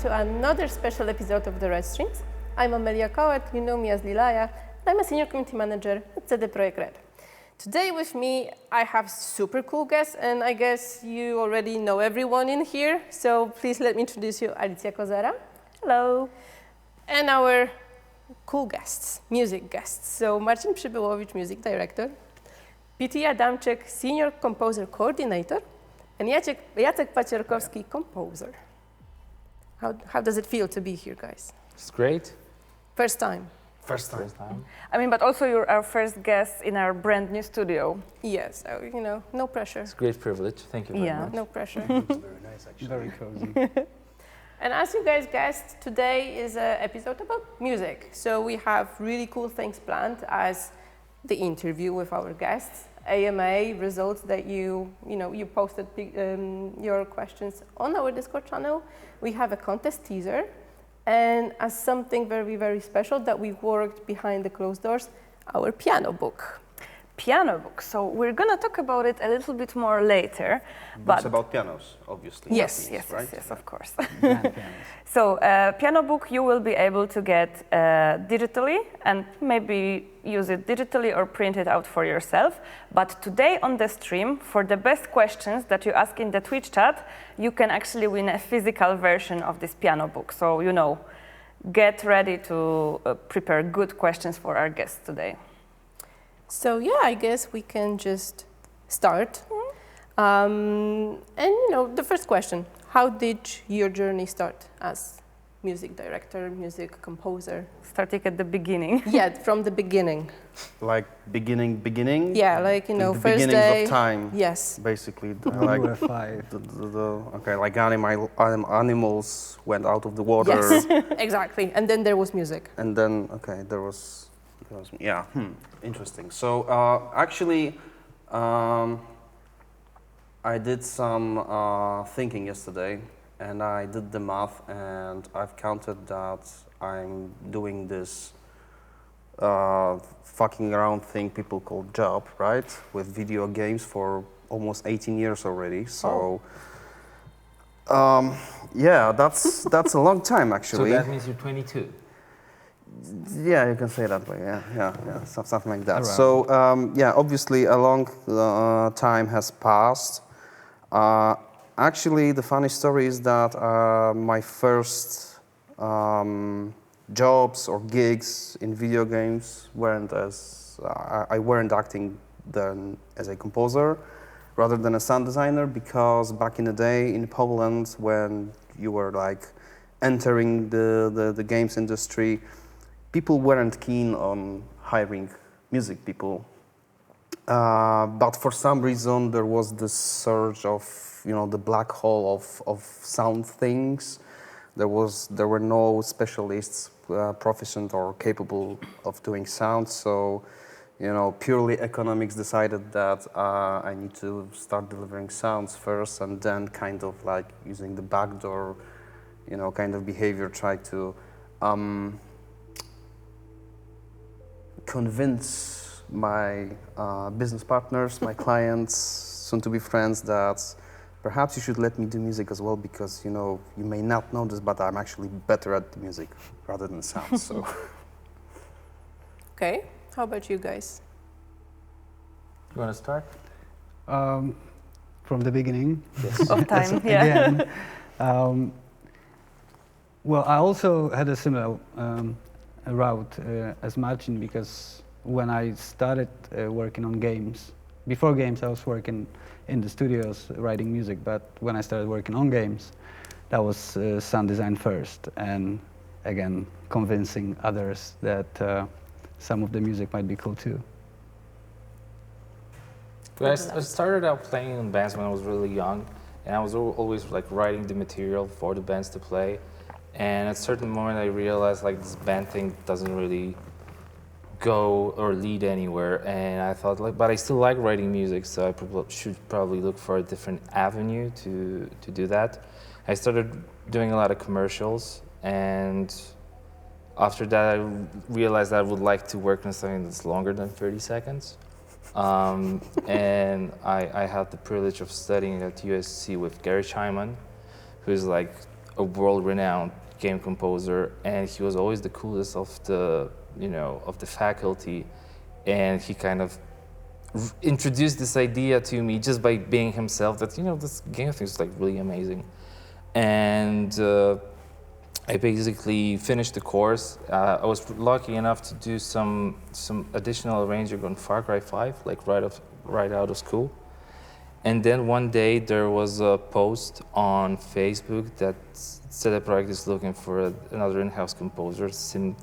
to another special episode of the REDstreams. I'm Amelia Kołat, you know me as Lilaya, and I'm a senior community manager at CD Projekt Red. Today with me, I have super cool guests, and I guess you already know everyone in here, so please let me introduce you, Alicja, Kozera. Hello. And our cool guests, music guests. So Marcin Przybyłowicz, music director, PT Adamczyk, senior composer coordinator, and Jacek Paciorkowski, composer. How does it feel to be here, guys? It's great. First time. First time. I mean, but also you're our first guest in our brand new studio. Yes, so, you know, no pressure. It's a great privilege. Thank you very much. No pressure. It's very nice, actually. Very cozy. And as you guys guessed, today is an episode about music. So we have really cool things planned as the interview with our guests, AMA results that you posted your questions on our Discord channel. We have a contest teaser, and as something very, very special that we worked behind the closed doors, our piano book. Piano book. So we're gonna talk about it a little bit more later. Books about pianos, obviously. Yes, yes, right? Yes, of course. Pianos. So piano book you will be able to get digitally and maybe use it digitally or print it out for yourself. But today on the stream, for the best questions that you ask in the Twitch chat, you can actually win a physical version of this piano book. So, you know, get ready to prepare good questions for our guests today. So yeah, I guess we can just start. And you know, the first question, how did your journey start as music director, music composer? Starting at the beginning. Yeah, from the beginning. Like beginning? Yeah, like, you know, the first beginnings day. of time. Yes. Basically, When we like were 5. okay, like animals went out of the water. Yes, exactly. And then there was music. And then, okay, there was yeah, interesting. So actually, I did some thinking yesterday, and I did the math, and I've counted that I'm doing this fucking around thing people call job, right? With video games for almost 18 years already. So, yeah, that's a long time actually. So that means you're 22. Yeah, you can say that way. Yeah, something like that. Around. So yeah, obviously a long time has passed. Actually, the funny story is that my first jobs or gigs in video games weren't as I weren't acting then as a composer, rather than a sound designer, because back in the day in Poland, when you were like entering the games industry, people weren't keen on hiring music people, but for some reason there was this surge of, you know, the black hole of sound things. There were no specialists proficient or capable of doing sound, so, you know, purely economics decided that I need to start delivering sounds first, and then kind of like using the backdoor, you know, kind of behavior, try to convince my business partners, my clients, soon-to-be friends, that perhaps you should let me do music as well, because, you know, you may not know this, but I'm actually better at the music rather than sound. So. Okay, how about you guys? You want to start? From the beginning. Yes. Of time, yeah. Again. Well, I also had a similar route as Marcin, because when I started working on games, before games I was working in the studios writing music, but when I started working on games, that was sound design first, and again convincing others that some of the music might be cool too. Well, I started out playing in bands when I was really young, and I was always like writing the material for the bands to play. And at a certain moment, I realized like this band thing doesn't really go or lead anywhere. And I thought like, but I still like writing music, so I should probably look for a different avenue to do that. I started doing a lot of commercials, and after that, I realized I would like to work on something that's longer than 30 seconds. And I had the privilege of studying at USC with Gary Scheinman, who's like a world-renowned game composer, and he was always the coolest of the, of the faculty, and he kind of introduced this idea to me just by being himself that, this game thing is like really amazing. And I basically finished the course. I was lucky enough to do some additional arranging on Far Cry 5, like right out of school. And then one day there was a post on Facebook that said the project is looking for another in-house composer. Seemed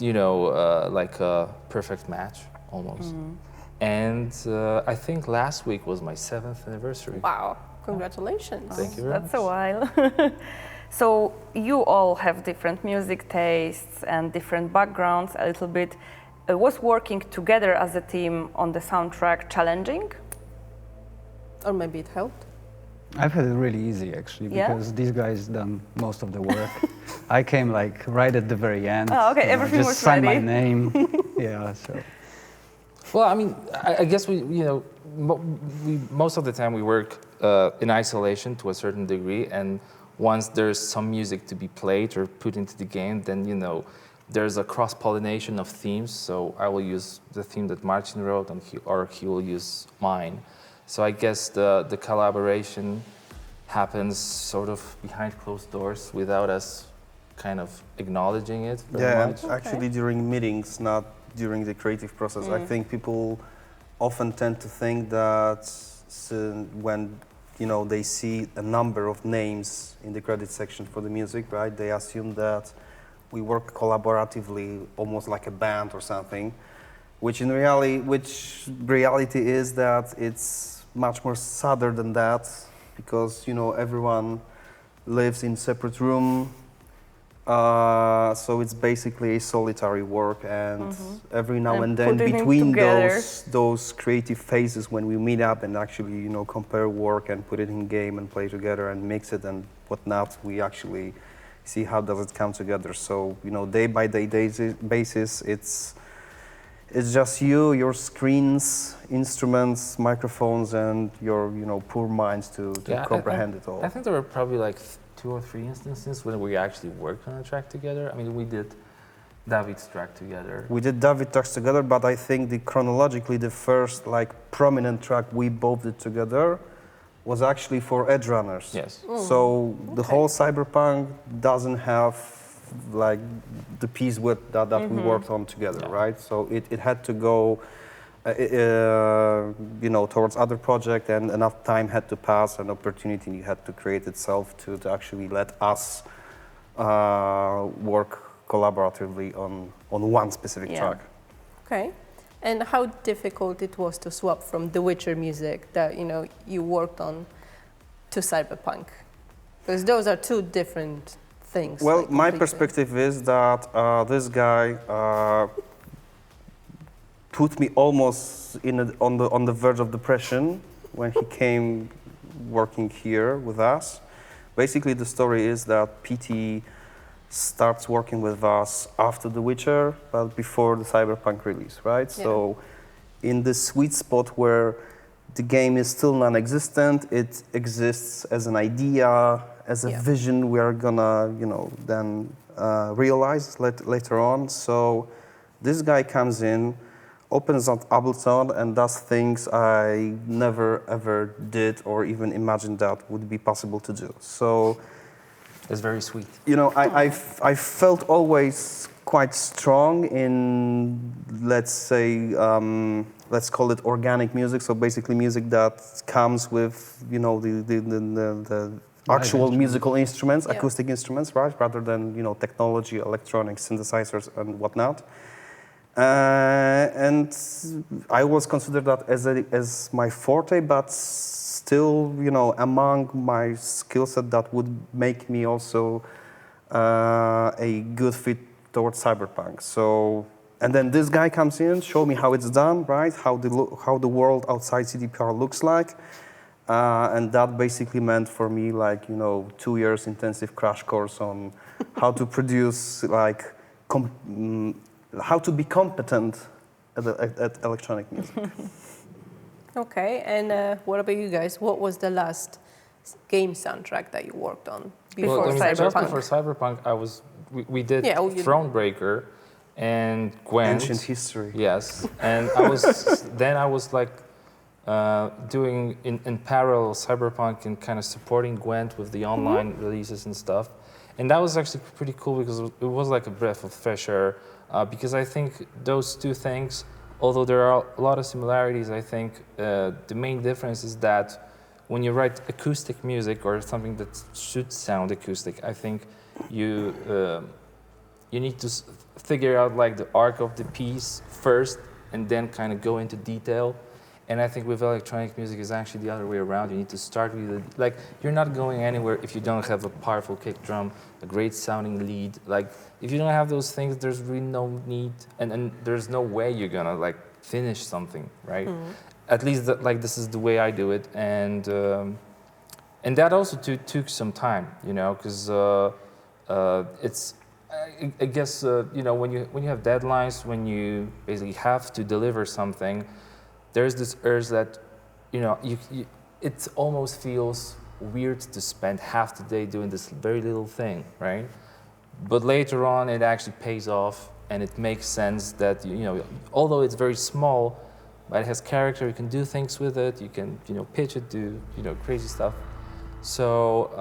like a perfect match almost. And I think last week was my 7th anniversary. Wow, congratulations. Thank you very That's much. a while. So you all have different music tastes and different backgrounds a little bit. Was working together as a team on the soundtrack challenging? Or maybe it helped. I've had it really easy actually Yeah? because these guys done most of the work. I came like right at the very end. Oh, okay, everything just was signed ready. my name. Yeah, so. Well, I mean, I guess we most of the time we work in isolation to a certain degree, and once there's some music to be played or put into the game, then there's a cross-pollination of themes. So I will use the theme that Marcin wrote, and he will use mine. So I guess the collaboration happens sort of behind closed doors without us kind of acknowledging it very much. Actually during meetings, not during the creative process. I think people often tend to think that when they see a number of names in the credit section for the music, right? They assume that we work collaboratively, almost like a band or something, which reality is that it's much more sadder than that, because everyone lives in separate room. So it's basically a solitary work, and every now and then between those creative phases when we meet up and actually compare work and put it in game and play together and mix it and whatnot, we actually see how does it come together. So day by day basis, it's just your screens, instruments, microphones, and your poor minds to comprehend it all. I think there were probably like 2 or 3 instances when we actually worked on a track together. I mean, we did David's track together. We did David tracks together, but I think chronologically the first prominent track we both did together was actually for Edge Runners. Yes. So the whole Cyberpunk doesn't have the piece that we worked on together, right? So it had to go towards other project, and enough time had to pass, and opportunity had to create itself to actually let us work collaboratively on one specific track. Okay. And how difficult it was to swap from The Witcher music that you worked on to Cyberpunk? Because those are 2 different things. Well, my perspective is that this guy put me almost on the verge of depression when he came working here with us. Basically, the story is that PT starts working with us after The Witcher, but before the Cyberpunk release, right? Yeah. So in the sweet spot where the game is still non-existent, it exists as an idea, as a vision we are gonna, then realize later on. So this guy comes in, opens up Ableton, and does things I never ever did or even imagined that would be possible to do. So It's very sweet. I felt always quite strong in, let's say, let's call it organic music. So basically music that comes with, the actual musical instruments, acoustic instruments, right? Rather than, technology, electronics, synthesizers, and whatnot. And I was considered that as my forte, but still, among my skill set that would make me also a good fit towards Cyberpunk. So, and then this guy comes in, show me how it's done, right? How the world outside CDPR looks like. And that basically meant for me 2 years intensive crash course on how to produce how to be competent at electronic music. Okay, and what about you guys? What was the last game soundtrack that you worked on? before Well, I mean, just Cyberpunk? before Cyberpunk, we did Yeah, you- Thronebreaker and Gwent. Ancient history. Yes, and I was like doing in parallel Cyberpunk and kind of supporting Gwent with the online releases and stuff, and that was actually pretty cool because it was like a breath of fresh air. Because I think those two things, although there are a lot of similarities, I think the main difference is that when you write acoustic music or something that should sound acoustic, I think you need to figure out like the arc of the piece first and then kind of go into detail. And I think with electronic music is actually the other way around. You need to start with like you're not going anywhere if you don't have a powerful kick drum, a great sounding lead. Like if you don't have those things, there's really no need, and there's no way you're gonna like finish something, right? At least like this is the way I do it, and that also took some time, you know, because it's. I guess you know when you have deadlines, when you basically have to deliver something, there's this urge that you know it almost feels weird to spend half the day doing this very little thing, right? But later on, it actually pays off, and it makes sense that you know although it's very small, but it has character. You can do things with it. You can pitch it, do crazy stuff. So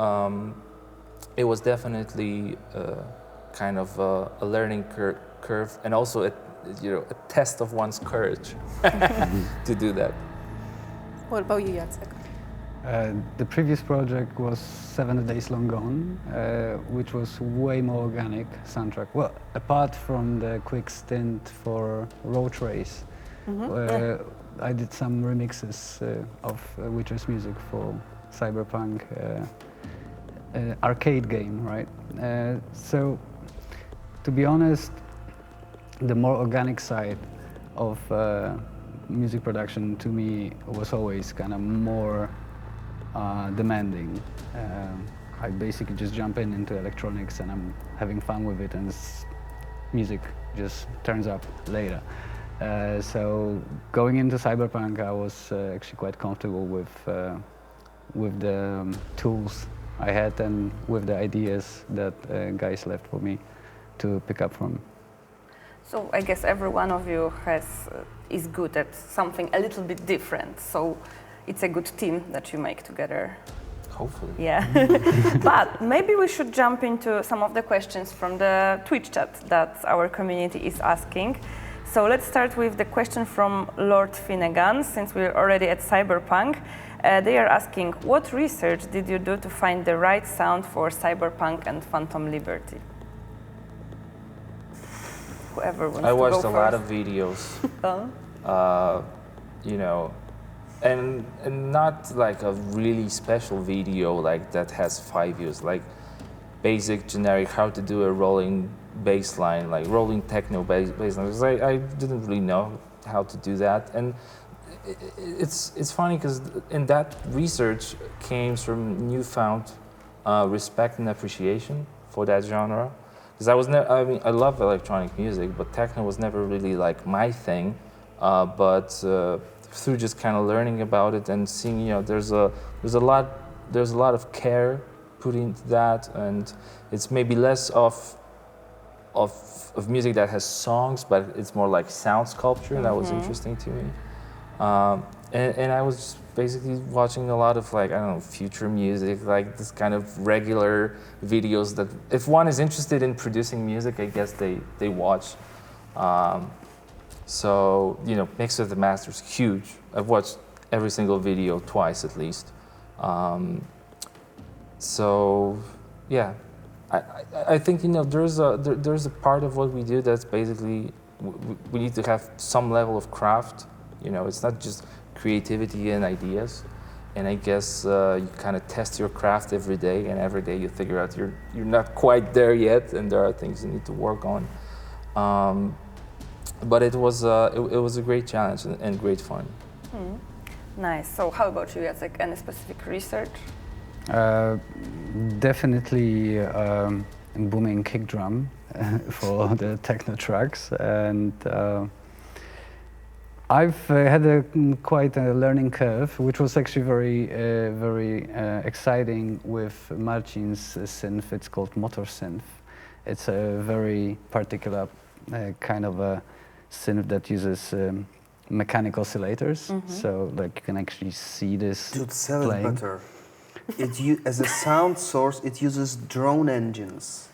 it was definitely. Kind of a learning curve, and also a test of one's courage to do that. What about you, Jacek? The previous project was 7 Days Long Gone, which was way more organic soundtrack. Well, apart from the quick stint for Road Race, where I did some remixes of Witcher's music for Cyberpunk arcade game, right? So, to be honest, the more organic side of music production to me was always kind of more demanding. I basically just jump into electronics and I'm having fun with it, and music just turns up later. So going into Cyberpunk, I was actually quite comfortable with the tools I had and with the ideas that guys left for me to pick up from. So I guess every one of you is good at something a little bit different. So it's a good team that you make together. Hopefully. Yeah. But maybe we should jump into some of the questions from the Twitch chat that our community is asking. So let's start with the question from Lord Finnegan, since we're already at Cyberpunk. They are asking, what research did you do to find the right sound for Cyberpunk and Phantom Liberty? Whoever wants I to go watched first. a lot of videos, and not like a really special video like that has 5 views, like basic generic how to do a rolling bass line, like rolling techno bass line. Because I didn't really know how to do that, and it's funny because in that research came from newfound respect and appreciation for that genre. Because I love electronic music, but techno was never really like my thing. But through just kind of learning about it and seeing, there's a lot of care put into that, and it's maybe less of music that has songs, but it's more like sound sculpture, and that was interesting to me. And I was just basically watching a lot of future music, like this kind of regular videos that if one is interested in producing music, I guess they watch. So, Mix of the Masters, huge. I've watched every single video twice at least. So, yeah, I think there's a part of what we do that's basically we need to have some level of craft. It's not just creativity and ideas, and I guess you kind of test your craft every day, and every day you figure out you're not quite there yet, and there are things you need to work on. But it was a great challenge and great fun. Nice. So how about you, Jacek? Any specific research? Definitely booming kick drum for the techno tracks, and I've had quite a learning curve, which was actually very exciting with Marcin's synth. It's called motor synth. It's a very particular kind of a synth that uses mechanical oscillators. So like you can actually see this Dude, sell it playing. better. As a sound source, it uses drone engines.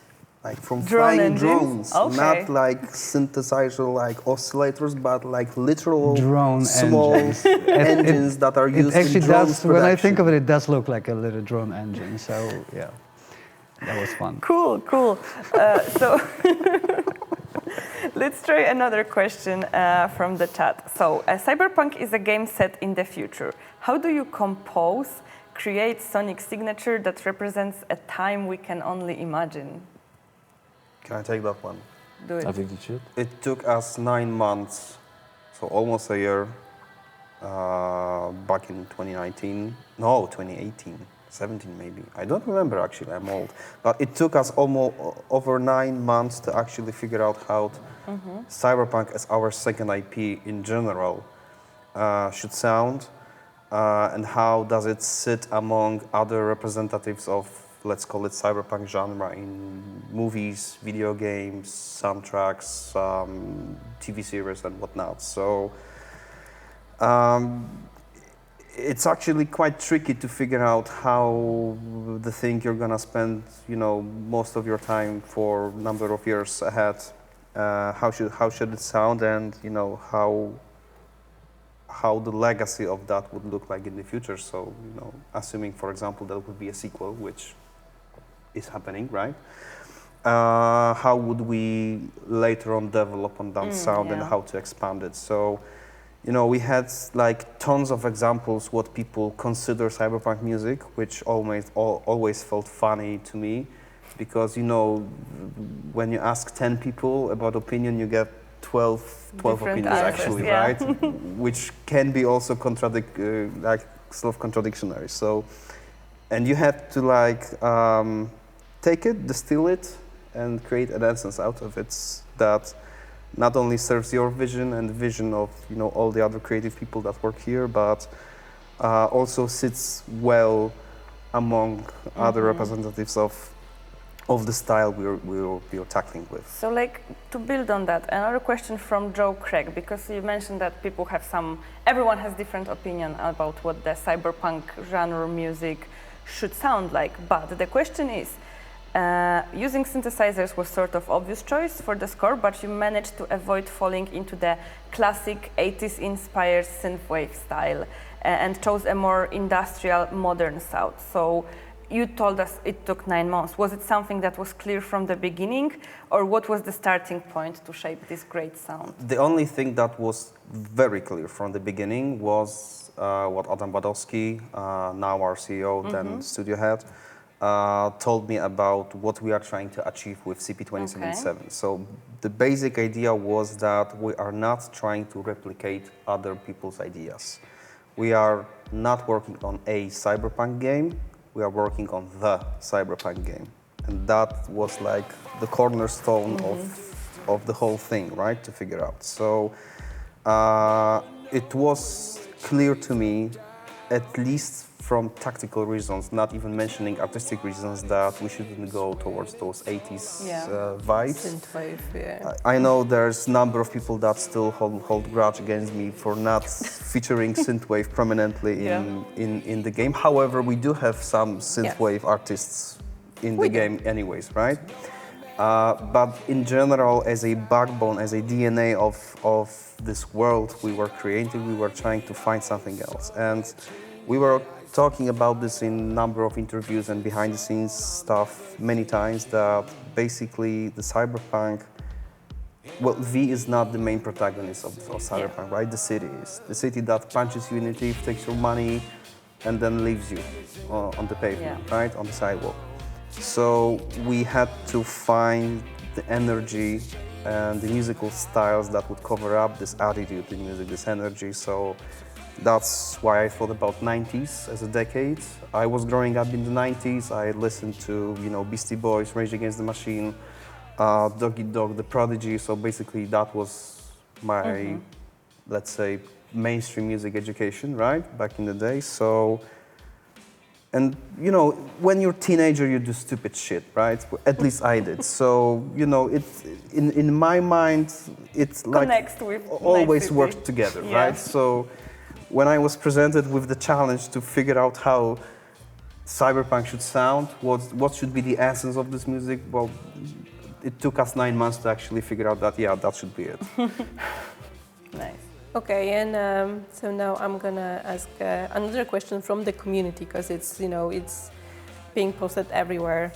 Like from Drone flying engines? drones, Okay. not like synthesizer like oscillators, but like literal Drone small engines. engines that are It used in actually drones does, when I think production. of it, it does look like a little drone engine. So yeah, that was fun. Cool, cool. So let's try another question from the chat. So Cyberpunk is a game set in the future. How do you compose, create sonic signature that represents a time we can only imagine? Can I take that one? Do it. I think you should. It took us 9 months, so almost a year, back in 2019. No, 2018, 17 maybe. I don't remember actually, I'm old. But it took us almost over 9 months to actually figure out how Cyberpunk as our second IP in general should sound, and how does it sit among other representatives of, let's call it cyberpunk genre in movies, video games, soundtracks, TV series and whatnot. So it's actually quite tricky to figure out how the thing you're gonna spend, most of your time for a number of years ahead, how should it sound, and how the legacy of that would look like in the future. So, assuming, for example, there would be a sequel, which is happening, right? How would we later on develop on that sound and how to expand it? So, we had like tons of examples what people consider cyberpunk music, which always felt funny to me, because when you ask 10 people about opinion, you get 12 Different opinions answers, actually, yeah. right? Which can be also self-contradictory. So, and you have to take it, distill it, and create an essence out of it that not only serves your vision and the vision of all the other creative people that work here, but also sits well among other representatives of the style we're tackling with. So to build on that, another question from Joe Craig, because you mentioned that everyone has different opinion about what the cyberpunk genre music should sound like, but the question is, using synthesizers was sort of obvious choice for the score, but you managed to avoid falling into the classic 80s inspired synthwave style and chose a more industrial modern sound. So you told us it took 9 months. Was it something that was clear from the beginning, or what was the starting point to shape this great sound? The only thing that was very clear from the beginning was what Adam Badowski, now our CEO, then studio head, told me about what we are trying to achieve with CP2077. Okay. So the basic idea was that we are not trying to replicate other people's ideas. We are not working on a cyberpunk game, we are working on the cyberpunk game. And that was like the cornerstone of the whole thing, right, to figure out. So it was clear to me, at least from tactical reasons, not even mentioning artistic reasons, that we shouldn't go towards those 80s vibes. Synthwave, yeah. I know there's a number of people that still hold grudge against me for not featuring synthwave prominently in the game. However, we do have some synthwave artists in the game anyways, right? But in general, as a backbone, as a DNA of this world we were creating, we were trying to find something else. And we were talking about this in a number of interviews and behind the scenes stuff many times, that basically the cyberpunk, well, V is not the main protagonist of cyberpunk, right? The city is. The city that punches you in the teeth, takes your money, and then leaves you on the pavement, right? On the sidewalk. So we had to find the energy and the musical styles that would cover up this attitude in music, this energy. So that's why I thought about 90s as a decade. I was growing up in the 90s. I listened to, Beastie Boys, Rage Against the Machine, Doggy Dog, The Prodigy. So basically that was my let's say, mainstream music education, right? Back in the day. So, and you know, when you're a teenager, you do stupid shit, right? At least I did. So, you know, it's in my mind, it's like Connects with always Night City. worked together, Yeah. right? So, when I was presented with the challenge to figure out how cyberpunk should sound, what should be the essence of this music, well, it took us 9 months to actually figure out that, yeah, that should be it. Nice. Okay, and so now I'm gonna ask another question from the community because it's, you know, it's being posted everywhere.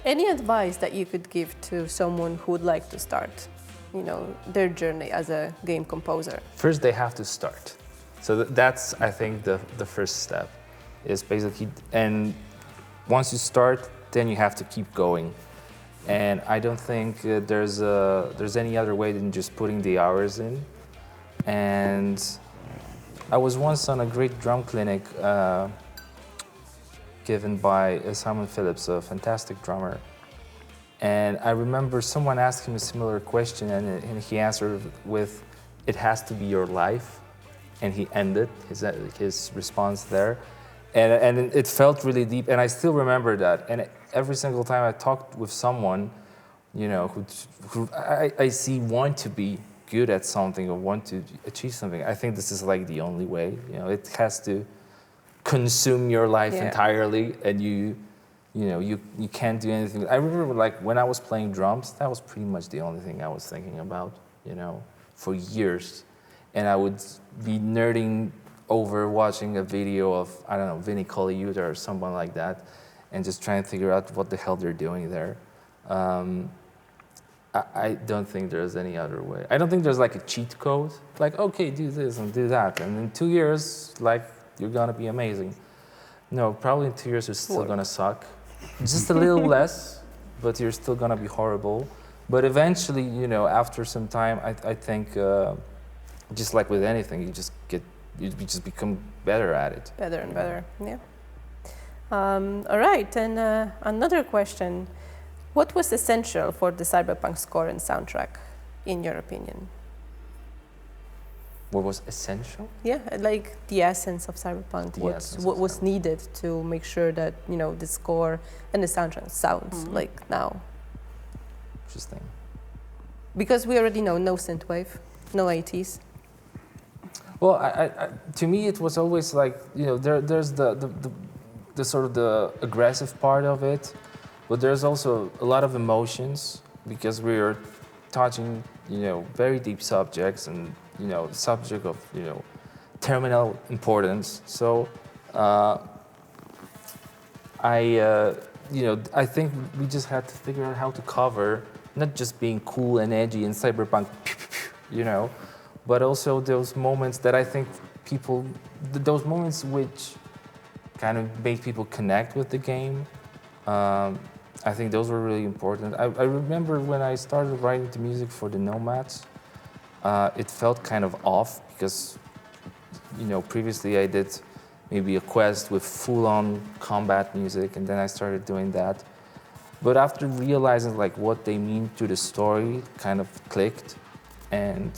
Any advice that you could give to someone who would like to start, you know, their journey as a game composer? First, they have to start. So that's, I think, the first step is basically, and once you start, then you have to keep going. And I don't think there's any other way than just putting the hours in. And I was once on a great drum clinic given by Simon Phillips, a fantastic drummer. And I remember someone asked him a similar question, and he answered with, "It has to be your life." And he ended his response there. And it felt really deep, and I still remember that. And every single time I talked with someone, you know, who I see want to be good at something or want to achieve something, I think this is like the only way. You know, it has to consume your life entirely, and you can't do anything. I remember like when I was playing drums, that was pretty much the only thing I was thinking about, you know, for years. And I would be nerding over watching a video of, I don't know, Vinny Colaiuta or someone like that, and just trying to figure out what the hell they're doing there. I don't think there's any other way. I don't think there's like a cheat code, like, okay, do this and do that, and in 2 years, like, you're gonna be amazing. No, probably in 2 years, you're still gonna suck. Just a little less, but you're still gonna be horrible. But eventually, you know, after some time, I think, just like with anything, you just become better at it. Better and better, yeah. All right, and another question. What was essential for the Cyberpunk score and soundtrack, in your opinion? What was essential? Yeah, like the essence of Cyberpunk. What was needed to make sure that, you know, the score and the soundtrack sounds like now? Interesting. Because we already know no synthwave, no 80s. Well, I to me, it was always like, you know, there's the sort of the aggressive part of it, but there's also a lot of emotions because we are touching, you know, very deep subjects and, you know, subject of, you know, terminal importance. So you know, I think we just had to figure out how to cover not just being cool and edgy and cyberpunk, you know, but also those moments that I think those moments which kind of made people connect with the game. I think those were really important. I remember when I started writing the music for the Nomads, it felt kind of off because, you know, previously I did maybe a quest with full-on combat music, and then I started doing that. But after realizing like what they mean to the story, kind of clicked. And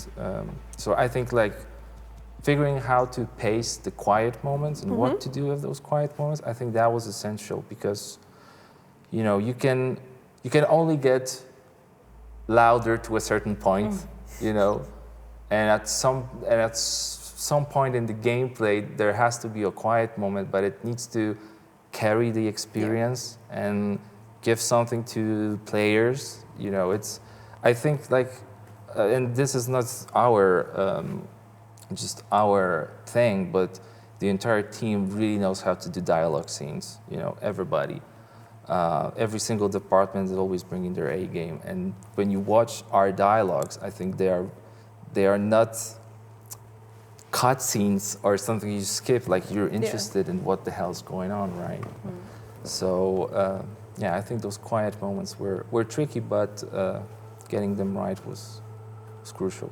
so I think like figuring how to pace the quiet moments and what to do with those quiet moments, I think that was essential because, you know, you can only get louder to a certain point, you know, and at some point in the gameplay there has to be a quiet moment, but it needs to carry the experience and give something to players. You know, I think like, and this is not just our thing, but the entire team really knows how to do dialogue scenes. You know, everybody. Every single department is always bringing their A game, and when you watch our dialogues, I think they are not cutscenes or something you skip. Like you're interested in what the hell's going on, right? So yeah, I think those quiet moments were tricky, but getting them right was crucial.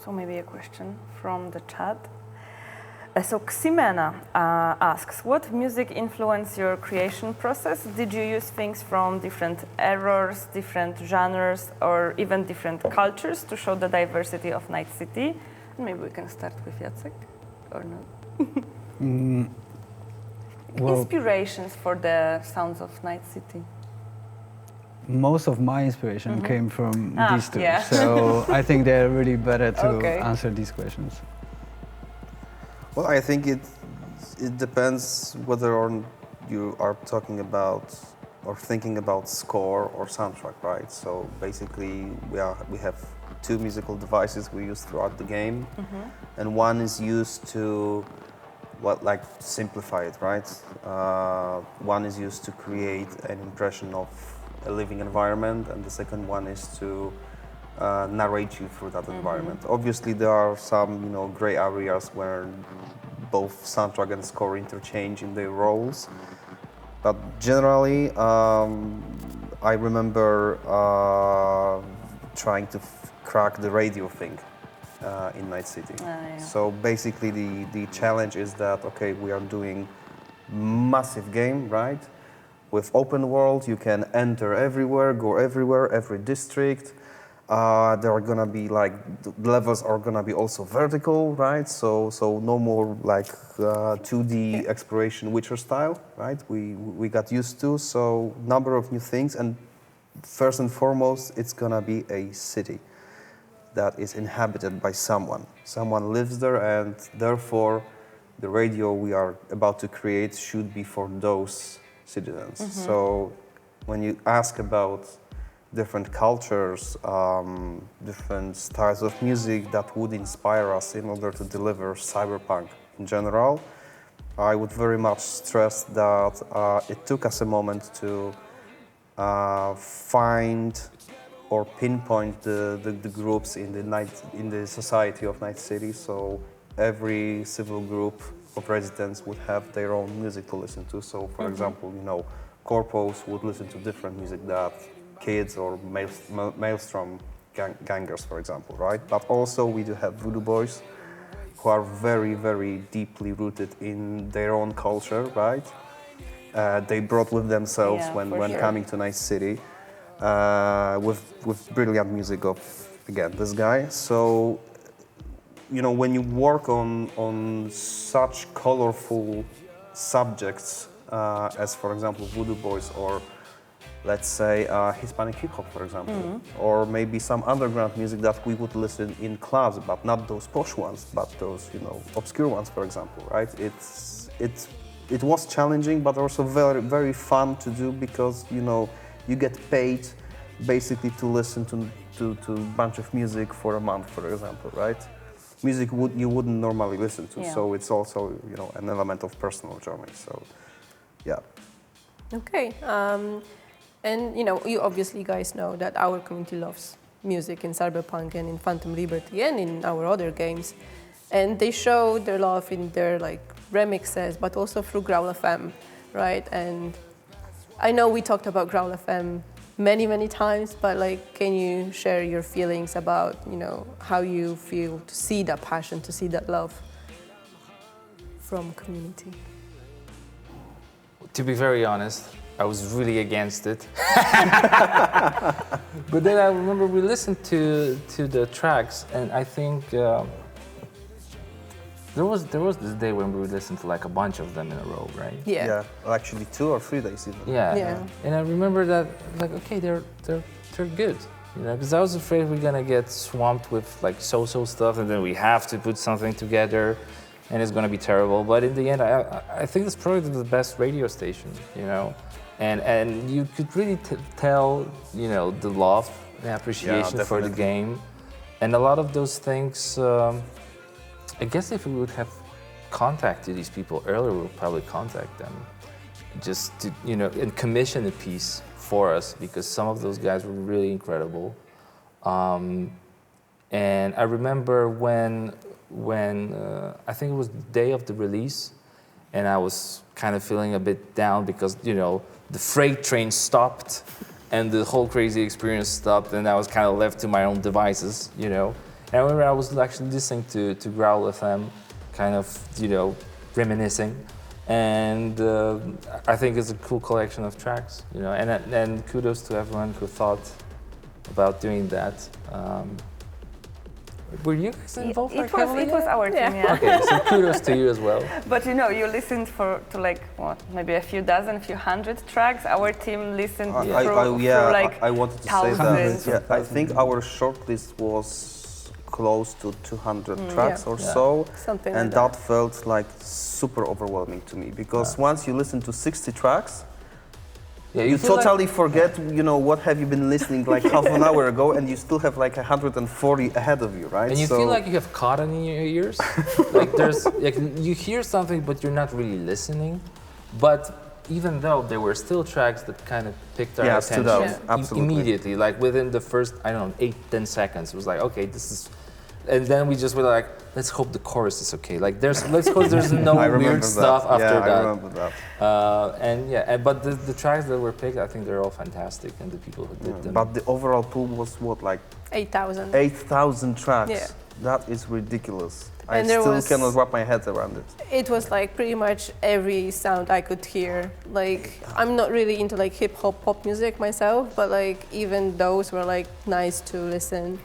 So maybe a question from the chat. So Ximena asks, what music influenced your creation process? Did you use things from different eras, different genres, or even different cultures to show the diversity of Night City? Maybe we can start with Jacek, or not? Well, Inspirations for the sounds of Night City. most of my inspiration came from these two, yeah. so I think they're really better to Okay. answer these questions. Well, I think it depends whether or you are talking about or thinking about score or soundtrack, right? So basically, we have two musical devices we use throughout the game, and one is used to simplify it, right? One is used to create an impression of a living environment, and the second one is to narrate you through that environment. Obviously, there are some, gray areas where both soundtrack and score interchange in their roles. But generally, I remember trying to crack the radio thing in Night City. Yeah. So basically, the challenge is that, okay, we are doing massive game, right? With open world, you can enter everywhere, go everywhere, every district. There are gonna be the levels are gonna be also vertical, right? So no more 2D exploration Witcher style, right? We got used to, so number of new things, and first and foremost, it's gonna be a city that is inhabited by someone. Someone lives there, and therefore the radio we are about to create should be for those citizens. So when you ask about different cultures, different styles of music that would inspire us in order to deliver cyberpunk in general, I would very much stress that it took us a moment to find or pinpoint the groups in the society of Night City. So every civil group of residents would have their own music to listen to. So for example, corpos would listen to different music that kids or Maelstrom gangers, for example, right? But also we do have Voodoo Boys, who are very, very deeply rooted in their own culture, right? They brought with themselves when coming to Night City, with brilliant music of, again, this guy. So, when you work on such colorful subjects as, for example, Voodoo Boys, or let's say Hispanic hip hop, for example, or maybe some underground music that we would listen in clubs, but not those posh ones, but those obscure ones, for example, right? It was challenging, but also very, very fun to do, because you get paid basically to listen to a bunch of music for a month, for example, right? Music you wouldn't normally listen to, so it's also an element of personal journey. So, yeah. Okay. And you obviously guys know that our community loves music in Cyberpunk and in Phantom Liberty and in our other games, and they show their love in their remixes, but also through Growl FM, right? And I know we talked about Growl FM many times, but can you share your feelings about how you feel to see that passion, to see that love from community? To be very honest, I was really against it. But then I remember we listened to the tracks, and I think there was this day when we listened to a bunch of them in a row, right? Yeah. Well, actually 2 or 3 days even. Yeah. And I remember that okay, they're good, because I was afraid we're gonna get swamped with so stuff, and then we have to put something together, and it's gonna be terrible. But in the end, I think it's probably the best radio station, and you could really tell, the love and appreciation for the game, and a lot of those things. I guess if we would have contacted these people earlier, we would probably contact them just to, and commission a piece for us, because some of those guys were really incredible. And I remember when I think it was the day of the release, and I was kind of feeling a bit down because, the freight train stopped and the whole crazy experience stopped, and I was kind of left to my own devices, And I remember I was actually listening to Growl FM, kind of, reminiscing. And I think it's a cool collection of tracks, and kudos to everyone who thought about doing that. Were you guys involved? Like, heavily? It was our team, yeah. Okay, so kudos to you as well. But you know, you listened to like what, maybe a few dozen, few hundred tracks. Our team listened through like I wanted to thousands. say that. Yeah, I think our shortlist was close to 200 tracks or so, Something and like that felt like super overwhelming to me because once you listen to 60 tracks, you totally forget, you know, what have you been listening like half an hour ago, and you still have like 140 ahead of you, right? And you feel like you have cotton in your ears. Like there's, like you hear something, but you're not really listening. But even though there were still tracks that kind of picked our attention immediately, like within the first, I don't know, 8-10 seconds, it was like, okay, this is. And then we just were like, let's hope the chorus is okay. Like let's hope there's no weird stuff after that. I remember that. But the tracks that were picked, I think they're all fantastic, and the people who did them. But the overall pool was what, like 8,000. 8,000 tracks. Yeah. That is ridiculous. And I still cannot wrap my head around it. It was like pretty much every sound I could hear. Like I'm not really into like hip hop pop music myself, but like even those were like nice to listen.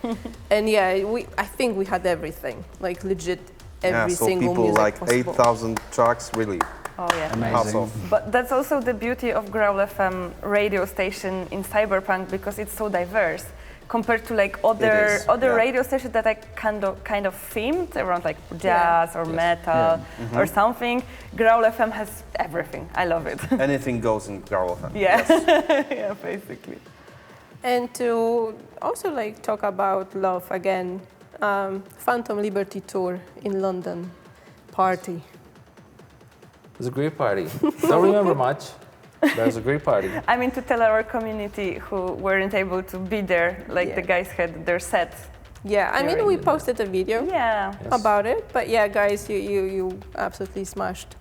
And yeah, I think we had everything, like legit every single people music like possible. 8,000 tracks, really. Oh yeah. Hats off. But that's also the beauty of Growl FM radio station in Cyberpunk, because it's so diverse compared to like other radio stations that I kind of themed around like jazz or metal or something. Growl FM has everything. I love it. Anything goes in Growl FM. Yeah. Yes. Yeah, basically. And to also like talk about love again, Phantom Liberty tour in London, party. It was a great party. Don't remember much. That was a great party. I mean, to tell our community who weren't able to be there, like the guys had their set. Yeah, I mean, we posted a video about it, but yeah, guys, you absolutely smashed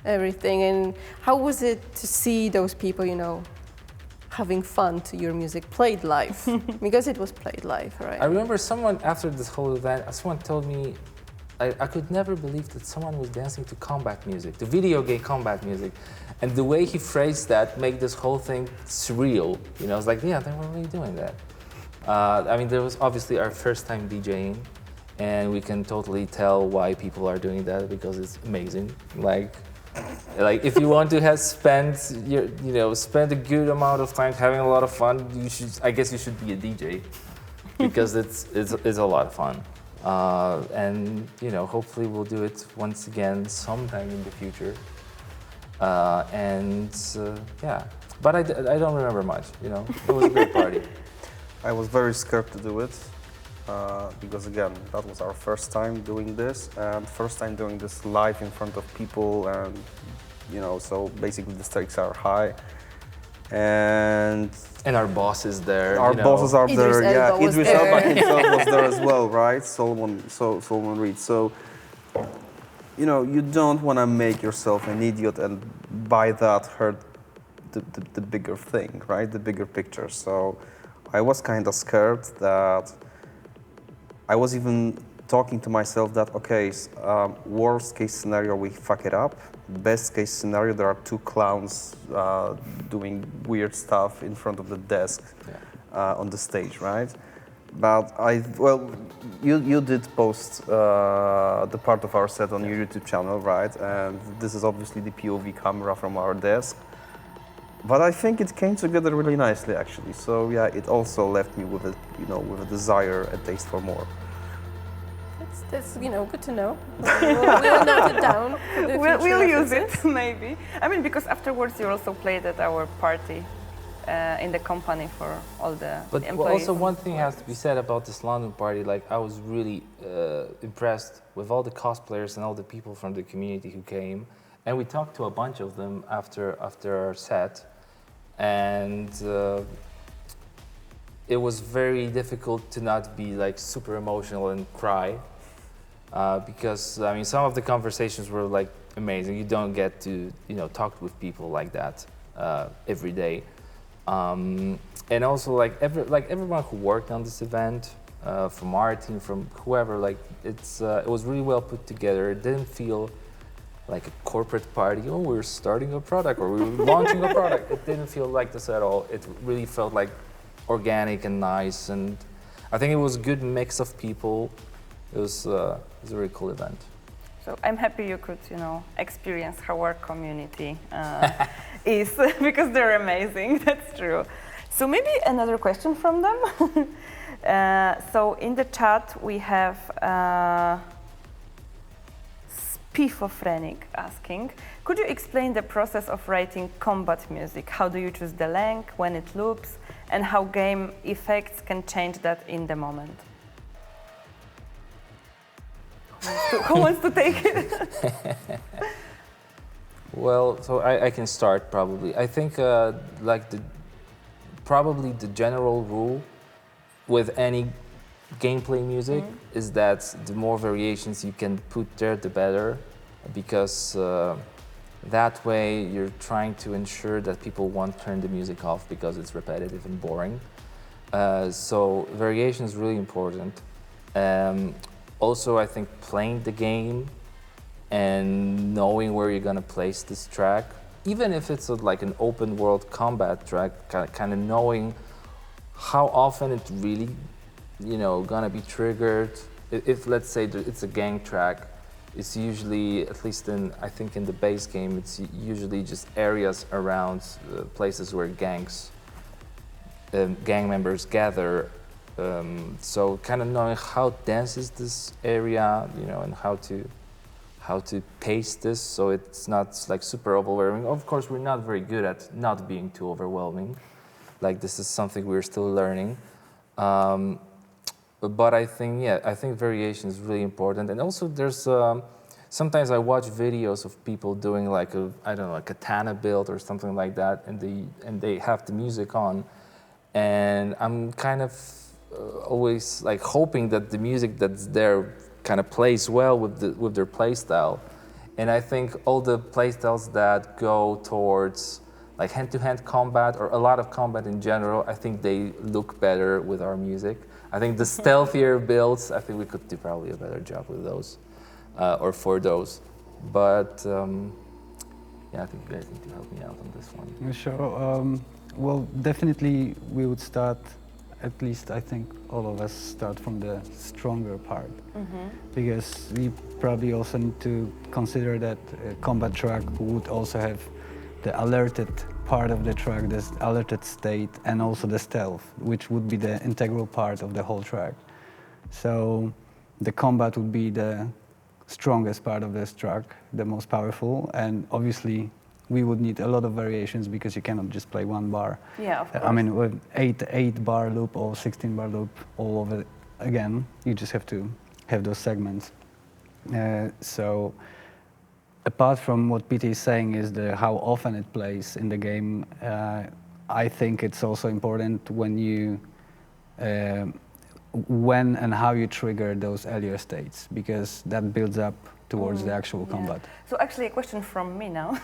everything. And how was it to see those people, you know, having fun to your music played live? Because it was played live, right? I remember someone after this whole event, someone told me, I could never believe that someone was dancing to combat music, to video game combat music. And the way he phrased that made this whole thing surreal. You know, I was like, yeah, they were really doing that. I mean, there was obviously our first time DJing, and we can totally tell why people are doing that because it's amazing. Like if you want to spend a good amount of time having a lot of fun, I guess you should be a DJ because it's a lot of fun. And you know, hopefully we'll do it once again sometime in the future. Yeah, but I don't remember much. You know, it was a great party. I was very scared to do it because again, that was our first time doing this and first time doing this live in front of people, and you know, so basically the stakes are high. And our boss is there. Our bosses are there. Yeah, Idris Elba there. himself was there as well, right? Solomon Reed. So, you know, you don't want to make yourself an idiot and by that hurt the bigger thing, right? The bigger picture. So, I was kind of scared that I was even talking to myself that okay, worst case scenario we fuck it up. Best case scenario, there are two clowns doing weird stuff in front of the desk on the stage, right? But you did post the part of our set on your YouTube channel, right? And this is obviously the POV camera from our desk. But I think it came together really nicely, actually. So yeah, it also left me with a desire, a taste for more. That's good to know. We'll note it down. We'll use it, maybe. I mean, because afterwards you also played at our party in the company for all the employees. But also one thing has to be said about this London party. Like, I was really impressed with all the cosplayers and all the people from the community who came. And we talked to a bunch of them after our set. And it was very difficult to not be like super emotional and cry. Because I mean, some of the conversations were like amazing. You don't get to talk with people like that every day, and also like everyone who worked on this event, from our team, from whoever, like it was really well put together. It didn't feel like a corporate party. Oh, we're starting a product or we're launching a product. It didn't feel like this at all. It really felt like organic and nice, and I think it was a good mix of people. it was a really cool event. So I'm happy you could, experience how our community is, because they're amazing. That's true. So maybe another question from them. So in the chat we have Spifofrenic asking, could you explain the process of writing combat music? How do you choose the length, when it loops, and how game effects can change that in the moment? Who wants to take it? Well, so I can start probably. I think probably the general rule with any gameplay music is that the more variations you can put there, the better, because that way you're trying to ensure that people won't turn the music off because it's repetitive and boring. So variation is really important. Also, I think playing the game and knowing where you're gonna place this track, even if it's like an open world combat track, kind of knowing how often it really, gonna be triggered. If let's say it's a gang track, it's usually, at least I think in the base game, it's usually just areas around places where gang members gather. So kind of knowing how dense is this area, and how to pace this so it's not like super overwhelming. Of course, we're not very good at not being too overwhelming. Like this is something we're still learning. But I think variation is really important. And also there's, sometimes I watch videos of people doing like a katana build or something like that, and they have the music on. And I'm kind of always like hoping that the music that's there kind of plays well with their play style. And I think all the play styles that go towards like hand-to-hand combat or a lot of combat in general, I think they look better with our music. I think the stealthier builds, I think we could do probably a better job with those, or for those. But I think you guys need to help me out on this one. Sure. Well, definitely we would start, at least I think all of us start from the stronger part, because we probably also need to consider that a combat track would also have the alerted part of the track, the alerted state, and also the stealth, which would be the integral part of the whole track. So the combat would be the strongest part of this track, the most powerful, and obviously we would need a lot of variations because you cannot just play one bar. Yeah, of course. I mean, with 8 bar loop or 16 bar loop all over again, you just have to have those segments. So apart from what Peter is saying is how often it plays in the game, I think it's also important when and how you trigger those earlier states, because that builds up towards the actual combat. So actually a question from me now.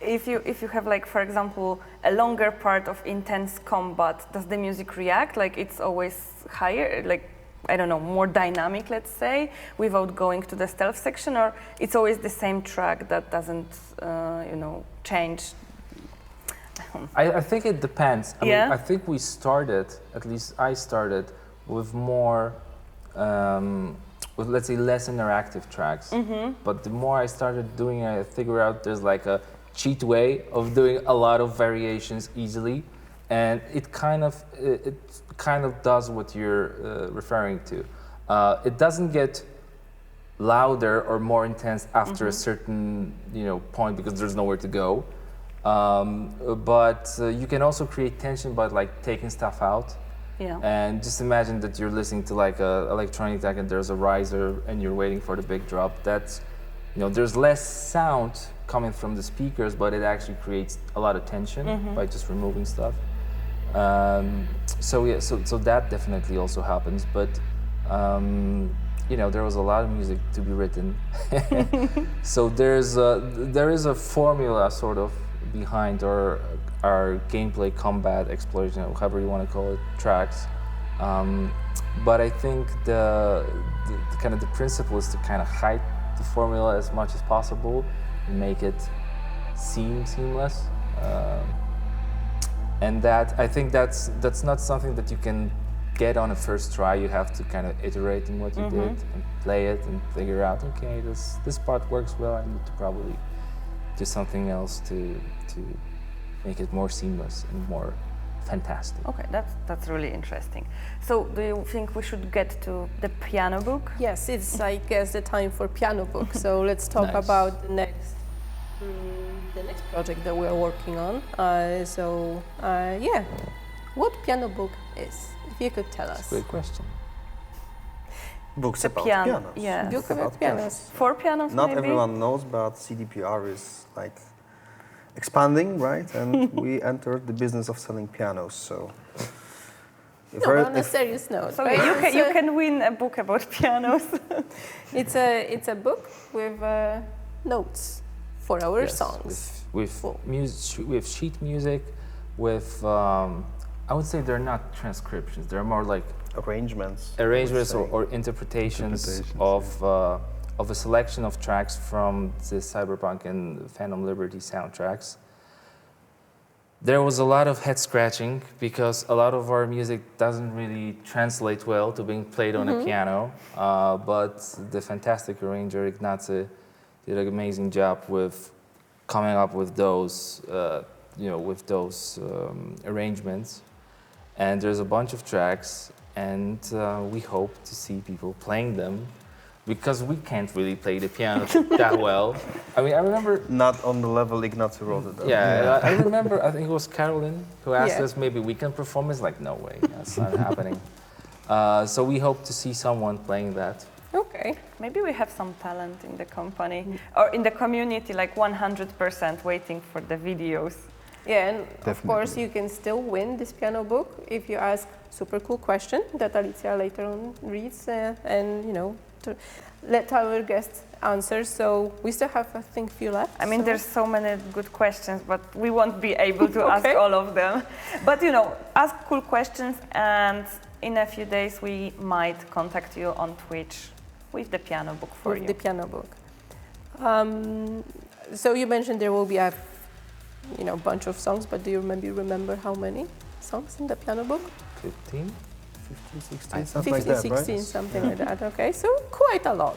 If you have like, for example, a longer part of intense combat, does the music react? Like it's always higher, like, I don't know, more dynamic, let's say, without going to the stealth section, or it's always the same track that doesn't, change? I think it depends. I Yeah? mean, I think we started, at least I started, with more, with let's say less interactive tracks. But the more I started doing it, I figured out there's like a cheat way of doing a lot of variations easily, and it kind of does what you're referring to. It doesn't get louder or more intense after a certain point because there's nowhere to go. But you can also create tension by like taking stuff out. Yeah. And just imagine that you're listening to like a electronic track and there's a riser and you're waiting for the big drop. That's, there's less sound coming from the speakers, but it actually creates a lot of tension by just removing stuff. So that definitely also happens. But there was a lot of music to be written. So there is a formula sort of behind our gameplay, combat, exploration, however you want to call it, tracks. But I think the kind of the principle is to kind of hide the formula as much as possible and make it seem seamless. And that I think that's not something that you can get on a first try. You have to kind of iterate in what you did and play it and figure out, okay, this part works well. I need to probably do something else to make it more seamless and more fantastic. Okay, that's really interesting. So, do you think we should get to the piano book? Yes, it's I guess the time for piano book. So let's talk Nice. about the next project that we're working on. Yeah, what piano book is? If you could tell us. Great question. Books The about piano, pianos. yeah. Book about pianos. 4 pianos, Not maybe? everyone knows, but CDPR is like expanding, right? And we entered the business of selling pianos. So, No, on a serious note. So right? you can win a book about pianos. It's a book with notes for our Yes, songs. with sheet music, with I would say they're not transcriptions. They're more like arrangements, arrangements I would say. or interpretations Interpretations, of a selection of tracks from the Cyberpunk and Phantom Liberty soundtracks. There was a lot of head scratching because a lot of our music doesn't really translate well to being played on a piano, but the fantastic arranger Ignacy did an amazing job with coming up with those, arrangements. And there's a bunch of tracks, and we hope to see people playing them, because we can't really play the piano that well. I mean, I remember. Not on the level Ignacy wrote it. Yeah, I remember. I think it was Carolyn who asked Yeah. us maybe we can perform. It's like, no way, that's not happening. So we hope to see someone playing that. Okay. Maybe we have some talent in the company or in the community, like 100% waiting for the videos. Yeah, and of Definitely. course you can still win this piano book if you ask super cool question that Alicja later on reads and to let our guests answer. So we still have, I think, few left. I mean, so- there's so many good questions, but we won't be able to ask Okay. all of them. But ask cool questions, and in a few days we might contact you on Twitch with the piano book for with you. the piano book. So you mentioned there will be a bunch of songs, but do you remember how many songs in the piano book? 15? 15, 16, 50, something like that, 16, right? something like that. Okay, so quite a lot.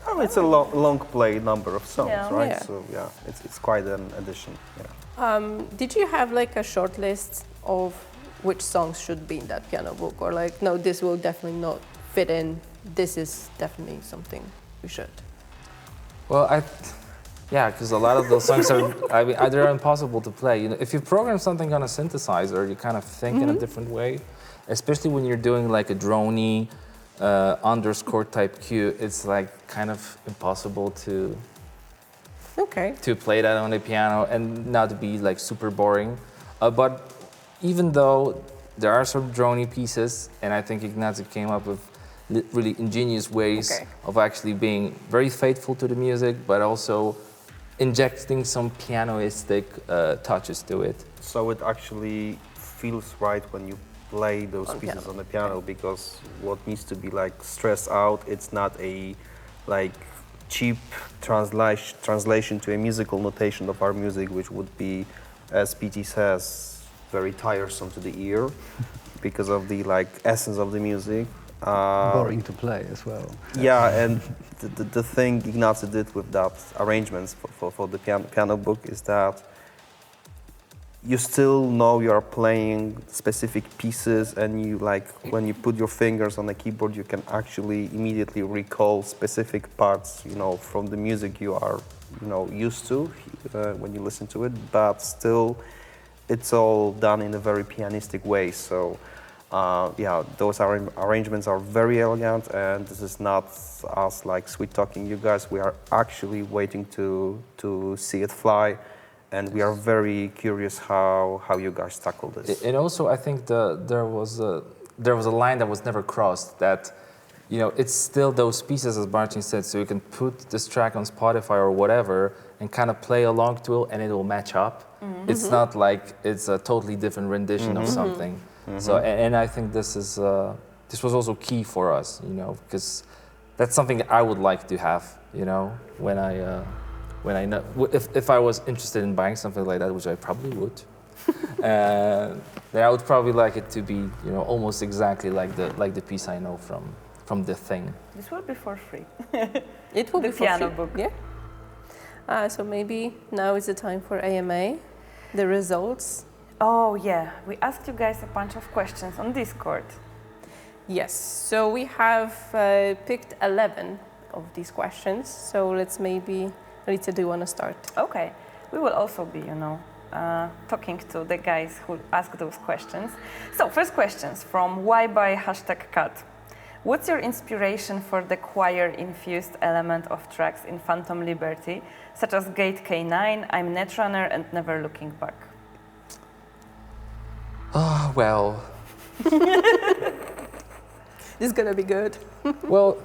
Oh, it's a long play number of songs, Yeah. right? Yeah. So yeah, it's quite an addition. Yeah. Did you have like a short list of which songs should be in that piano book, or like, no, this will definitely not fit in, this is definitely something we should? Well, because a lot of those songs are, they're impossible to play. If you program something on a synthesizer, you kind of think in a different way, especially when you're doing like a droney underscore type cue. It's like kind of impossible to play that on the piano and not to be like super boring. But even though there are some droney pieces, and I think Ignacy came up with really ingenious ways of actually being very faithful to the music, but also injecting some pianoistic touches to it. So it actually feels right when you play those On pieces piano. on the piano, because what needs to be like stressed out, it's not a like cheap translation to a musical notation of our music, which would be, as PT says, very tiresome to the ear because of the like essence of the music. Boring to play as well. Yeah, and the thing Ignacy did with that arrangements for the piano book is that you still know you are playing specific pieces, and you like when you put your fingers on the keyboard, you can actually immediately recall specific parts, from the music you are, used to when you listen to it. But still, it's all done in a very pianistic way. So. Those arrangements are very elegant, and this is not us like sweet talking you guys. We are actually waiting to see it fly, and we are very curious how you guys tackle this. And also, I think there was a line that was never crossed. That it's still those pieces, as Marcin said. So you can put this track on Spotify or whatever, and kind of play along to it, and it will match up. It's not like it's a totally different rendition of something. So, and I think this was also key for us, because that's something I would like to have, when I know if I was interested in buying something like that, which I probably would. then I would probably like it to be, you know, almost exactly like the piece I know from The Thing. This will be for free. It will The be for piano free. book. Yeah. So maybe now is the time for AMA, the results. Oh yeah, we asked you guys a bunch of questions on Discord. Yes. So we have picked 11 of these questions. So let's maybe, Alicja, do you want to start? Okay, we will also be, you know, talking to the guys who ask those questions. So first questions from Why by #cat. What's your inspiration for the choir-infused element of tracks in Phantom Liberty, such as Gate K9, I'm Netrunner, and Never Looking Back? Oh, well. This is gonna be good. Well,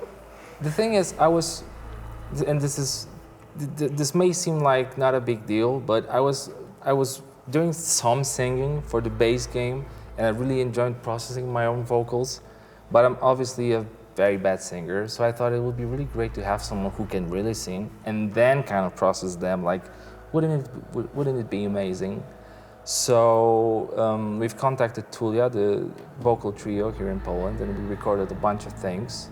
the thing is, and this may seem like not a big deal, but I was doing some singing for the bass game, and I really enjoyed processing my own vocals. But I'm obviously a very bad singer, so I thought it would be really great to have someone who can really sing and then kind of process them. Like, wouldn't it be amazing? So we've contacted Tulia, the vocal trio here in Poland, and we recorded a bunch of things.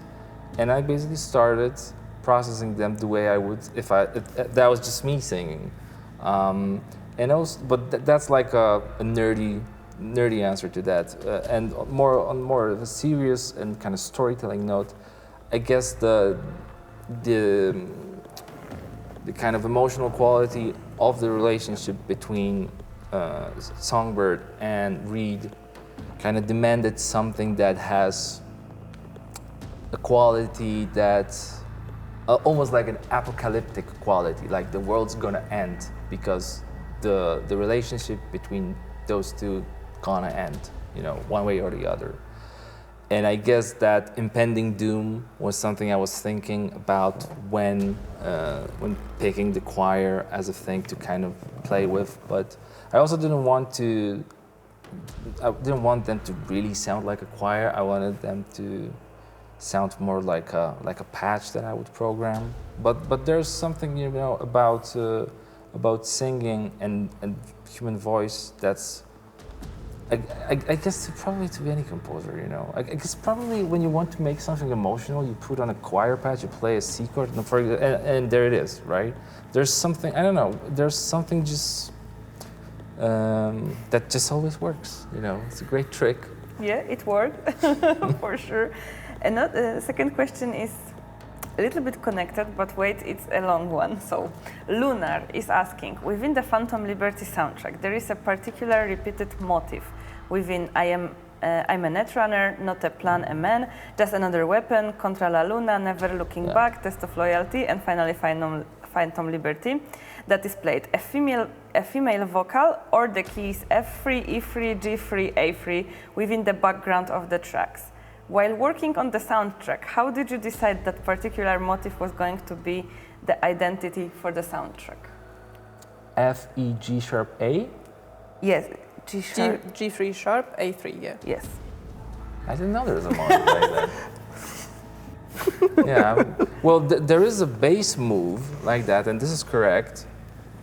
And I basically started processing them the way I would if that was just me singing. That's like a nerdy answer to that. And on more of a serious and kind of storytelling note, I guess the kind of emotional quality of the relationship between Songbird and Reed kind of demanded something that has a quality that's almost like an apocalyptic quality, like the world's gonna end because the relationship between those two gonna end, you know, one way or the other. And I guess that impending doom was something I was thinking about when picking the choir as a thing to kind of play with. But I also didn't want them to really sound like a choir. I wanted them to sound more like a patch that I would program. But there's something, you know, about singing and human voice that's I guess probably to any composer, you know. I guess probably when you want to make something emotional, you put on a choir patch, you play a C chord, and there it is, right? There's something, I don't know, there's something just that just always works, you know. It's a great trick. Yeah, it worked, for sure. And the second question is a little bit connected, but wait, it's a long one. So, Lunar is asking, within the Phantom Liberty soundtrack, there is a particular repeated motif within I'm a Netrunner, not a plan, a man, just another weapon, Contra la Luna, Never Looking Back, Test of Loyalty, and finally Phantom Liberty, that is played a female vocal or the keys F3, E3, G3, A3 within the background of the tracks. While working on the soundtrack, how did you decide that particular motif was going to be the identity for the soundtrack? F, E, G sharp, A? Yes, G sharp. G3 sharp, A3, yeah. Yes. I didn't know there was a motif like that. Yeah, well, there is a bass move like that, and this is correct.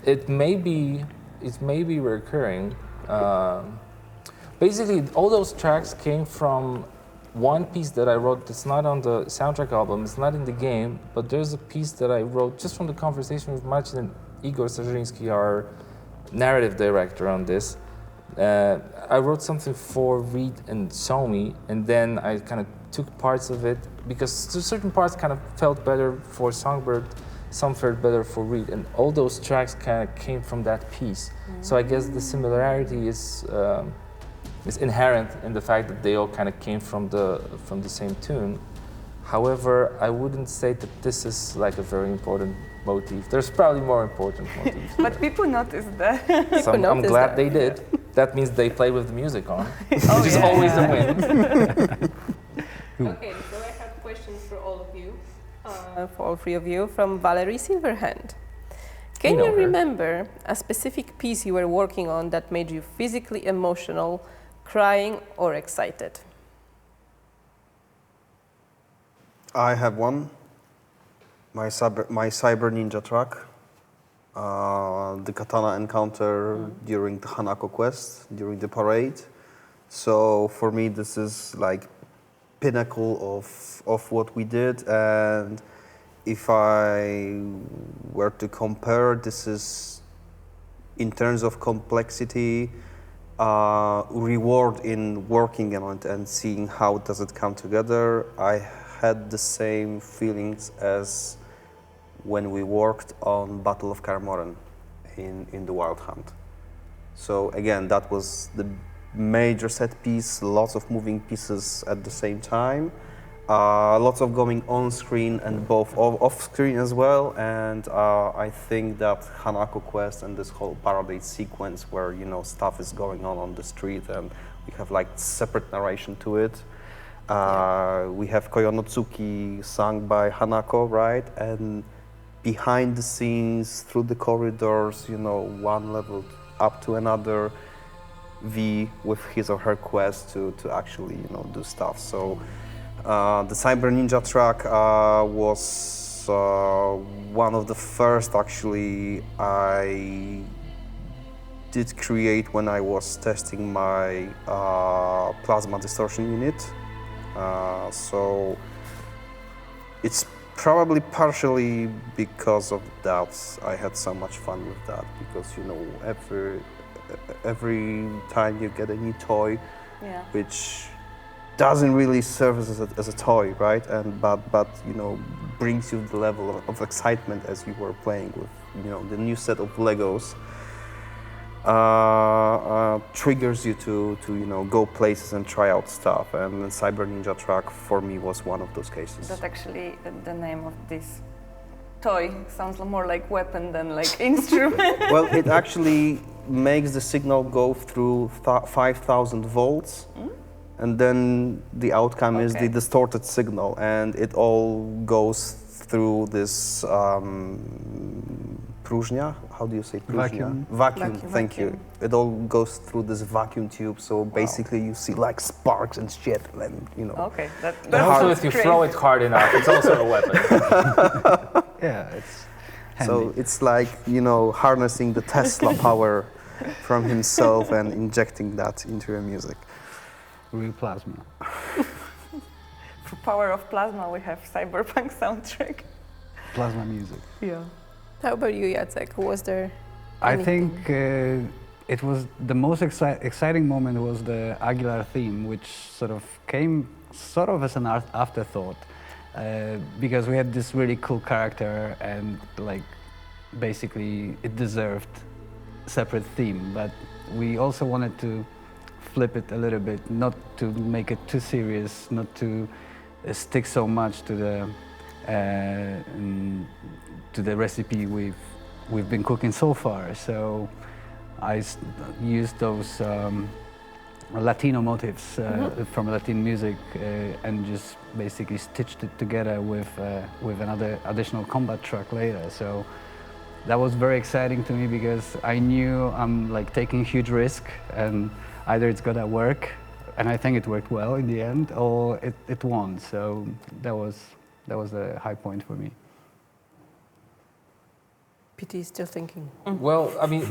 It may be recurring. Basically, all those tracks came from one piece that I wrote that's not on the soundtrack album, it's not in the game, but there's a piece that I wrote just from the conversation with Marcin and Igor Sarzyński, our narrative director on this. I wrote something for Reed and Somi, and then I kind of took parts of it because certain parts kind of felt better for Songbird, some felt better for Reed, and all those tracks kind of came from that piece. Mm-hmm. So I guess the similarity is inherent in the fact that they all kind of came from the same tune. However, I wouldn't say that this is like a very important motif. There's probably more important motifs. But people noticed that. So I'm glad they did. That means they play with the music on, which is always a win. Okay, so I have questions for all of you, for all three of you, from Valerie Silverhand. Can you remember a specific piece you were working on that made you physically emotional, crying, or excited? I have one. My cyber ninja track. The katana encounter during the Hanako quest, during the parade. So for me, this is like pinnacle of what we did. And if I were to compare, this is, in terms of complexity, reward in working on it and seeing how does it come together. I had the same feelings as when we worked on Battle of Karmoren in the Wild Hunt. So again, that was the major set piece, lots of moving pieces at the same time, lots of going on screen and both off screen as well. And I think that Hanako quest and this whole Paradise sequence where, you know, stuff is going on the street and we have like separate narration to it. We have Koyonotsuki sung by Hanako, right? And behind the scenes, through the corridors, you know, one level up to another, V with his or her quest to actually, you know, do stuff. So the Cyber Ninja track was one of the first actually I did create when I was testing my plasma distortion unit. So it's probably partially because of that I had so much fun with that, because, you know, every time you get a new toy, which doesn't really serve as a toy, right? And but you know, brings you the level of excitement as you were playing with, you know, the new set of Legos. Triggers you to you know, go places and try out stuff, and the Cyber Ninja track for me was one of those cases. That actually the name of this toy sounds more like weapon than like instrument. Well, it actually makes the signal go through 5,000 volts, and then the outcome is the distorted signal, and it all goes through this próżnia. How do you say próżnia? Vacuum. Thank you. It all goes through this vacuum tube, so basically you see like sparks and shit, and you know. Okay, And also, if you throw it hard enough, it's also a weapon. Yeah, it's handy. So it's like, you know, harnessing the Tesla power from himself and injecting that into your music. Real plasma. For Power of Plasma, we have cyberpunk soundtrack. Plasma music. Yeah. How about you, Jacek? Was there I anything? think it was the most exciting moment was the Aguilar theme, which sort of came sort of as an afterthought, because we had this really cool character and like basically it deserved separate theme, but we also wanted to flip it a little bit, not to make it too serious, not to stick so much to the recipe we've been cooking so far. So I used those Latino motifs from Latin music and just basically stitched it together with another additional combat track later. So that was very exciting to me because I knew I'm like taking a huge risk, and either it's gonna work, and I think it worked well in the end, or it won't. So that was a high point for me. PT is still thinking. Well, I mean,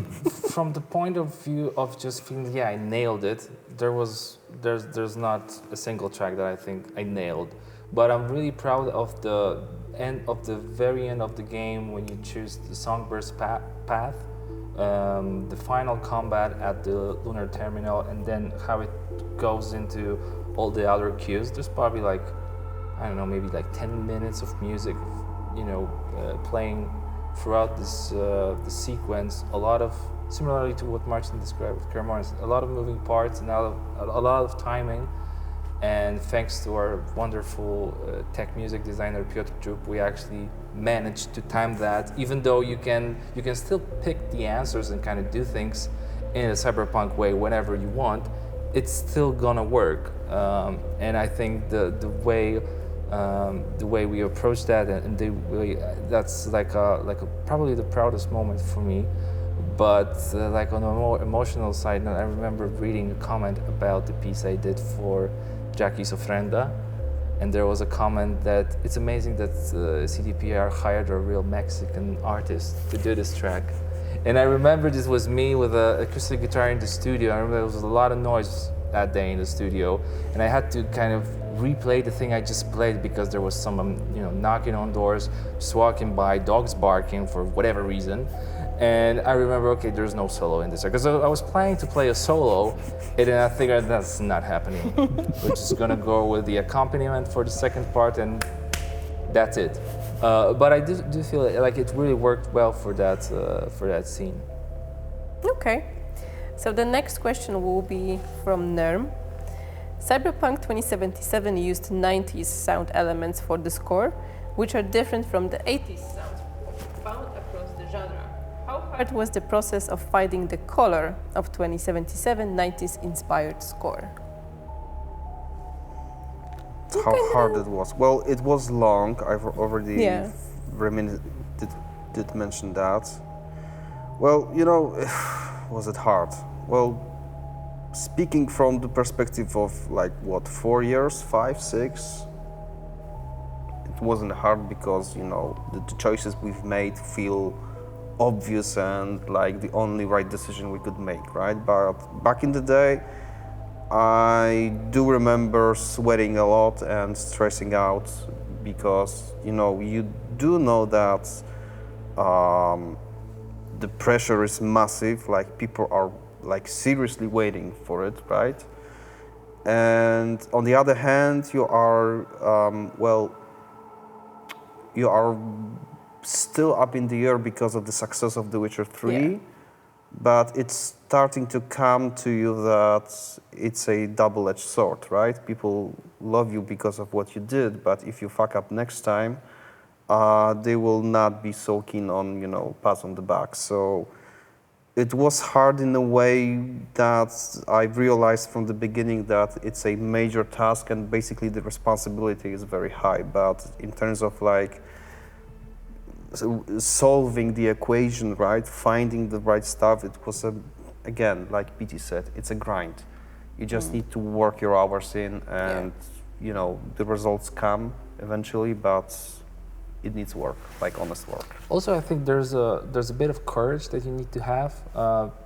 from the point of view of just feeling, yeah, I nailed it. There's not a single track that I think I nailed, but I'm really proud of the end of the very end of the game when you choose the Songburst path, the final combat at the lunar terminal, and then how it goes into all the other cues. There's probably like, I don't know, maybe like 10 minutes of music, you know, playing throughout this sequence. A lot of, similarly to what Marcin described with Karmoren, a lot of moving parts and a lot of timing. And thanks to our wonderful tech music designer Piotr Czub, we actually managed to time that. Even though you can still pick the answers and kind of do things in a cyberpunk way whenever you want, it's still gonna work. And I think the way we approach that, and the way that's like a probably the proudest moment for me. But like on a more emotional side note, I remember reading a comment about the piece I did for Jackie's Ofrenda, and there was a comment that it's amazing that CDPR hired a real Mexican artist to do this track. And I remember this was me with an acoustic guitar in the studio. I remember there was a lot of noise that day in the studio, and I had to kind of replay the thing I just played because there was someone, you know, knocking on doors, just walking by, dogs barking for whatever reason. And I remember, okay, there's no solo in this, because I was planning to play a solo, and then I figured that's not happening. We're just gonna go with the accompaniment for the second part, and that's it. But I do feel like it really worked well for that scene. Okay. So the next question will be from Nerm. Cyberpunk 2077 used 90s sound elements for the score, which are different from the 80s sounds found across the genre. How hard was the process of finding the color of 2077 90s inspired score? How hard it was? Well, it was long. I've already did mention that. Well, you know, was it hard? Well, speaking from the perspective of like what, 4 years, 5, 6, it wasn't hard because, you know, the choices we've made feel obvious and like the only right decision we could make, right? But back in the day, I do remember sweating a lot and stressing out because, you know, you do know that the pressure is massive, like people are like seriously waiting for it, right? And on the other hand, you are, you are still up in the air because of the success of The Witcher 3. Yeah. But it's starting to come to you that it's a double-edged sword, right? People love you because of what you did, but if you fuck up next time, they will not be so keen on, you know, pat on the back. So it was hard in a way that I realized from the beginning that it's a major task and basically the responsibility is very high. But in terms of like solving the equation, right, finding the right stuff, it was again, like PT said, it's a grind. You just need to work your hours in, and you know the results come eventually, but it needs work, like honest work. Also, I think there's a bit of courage that you need to have,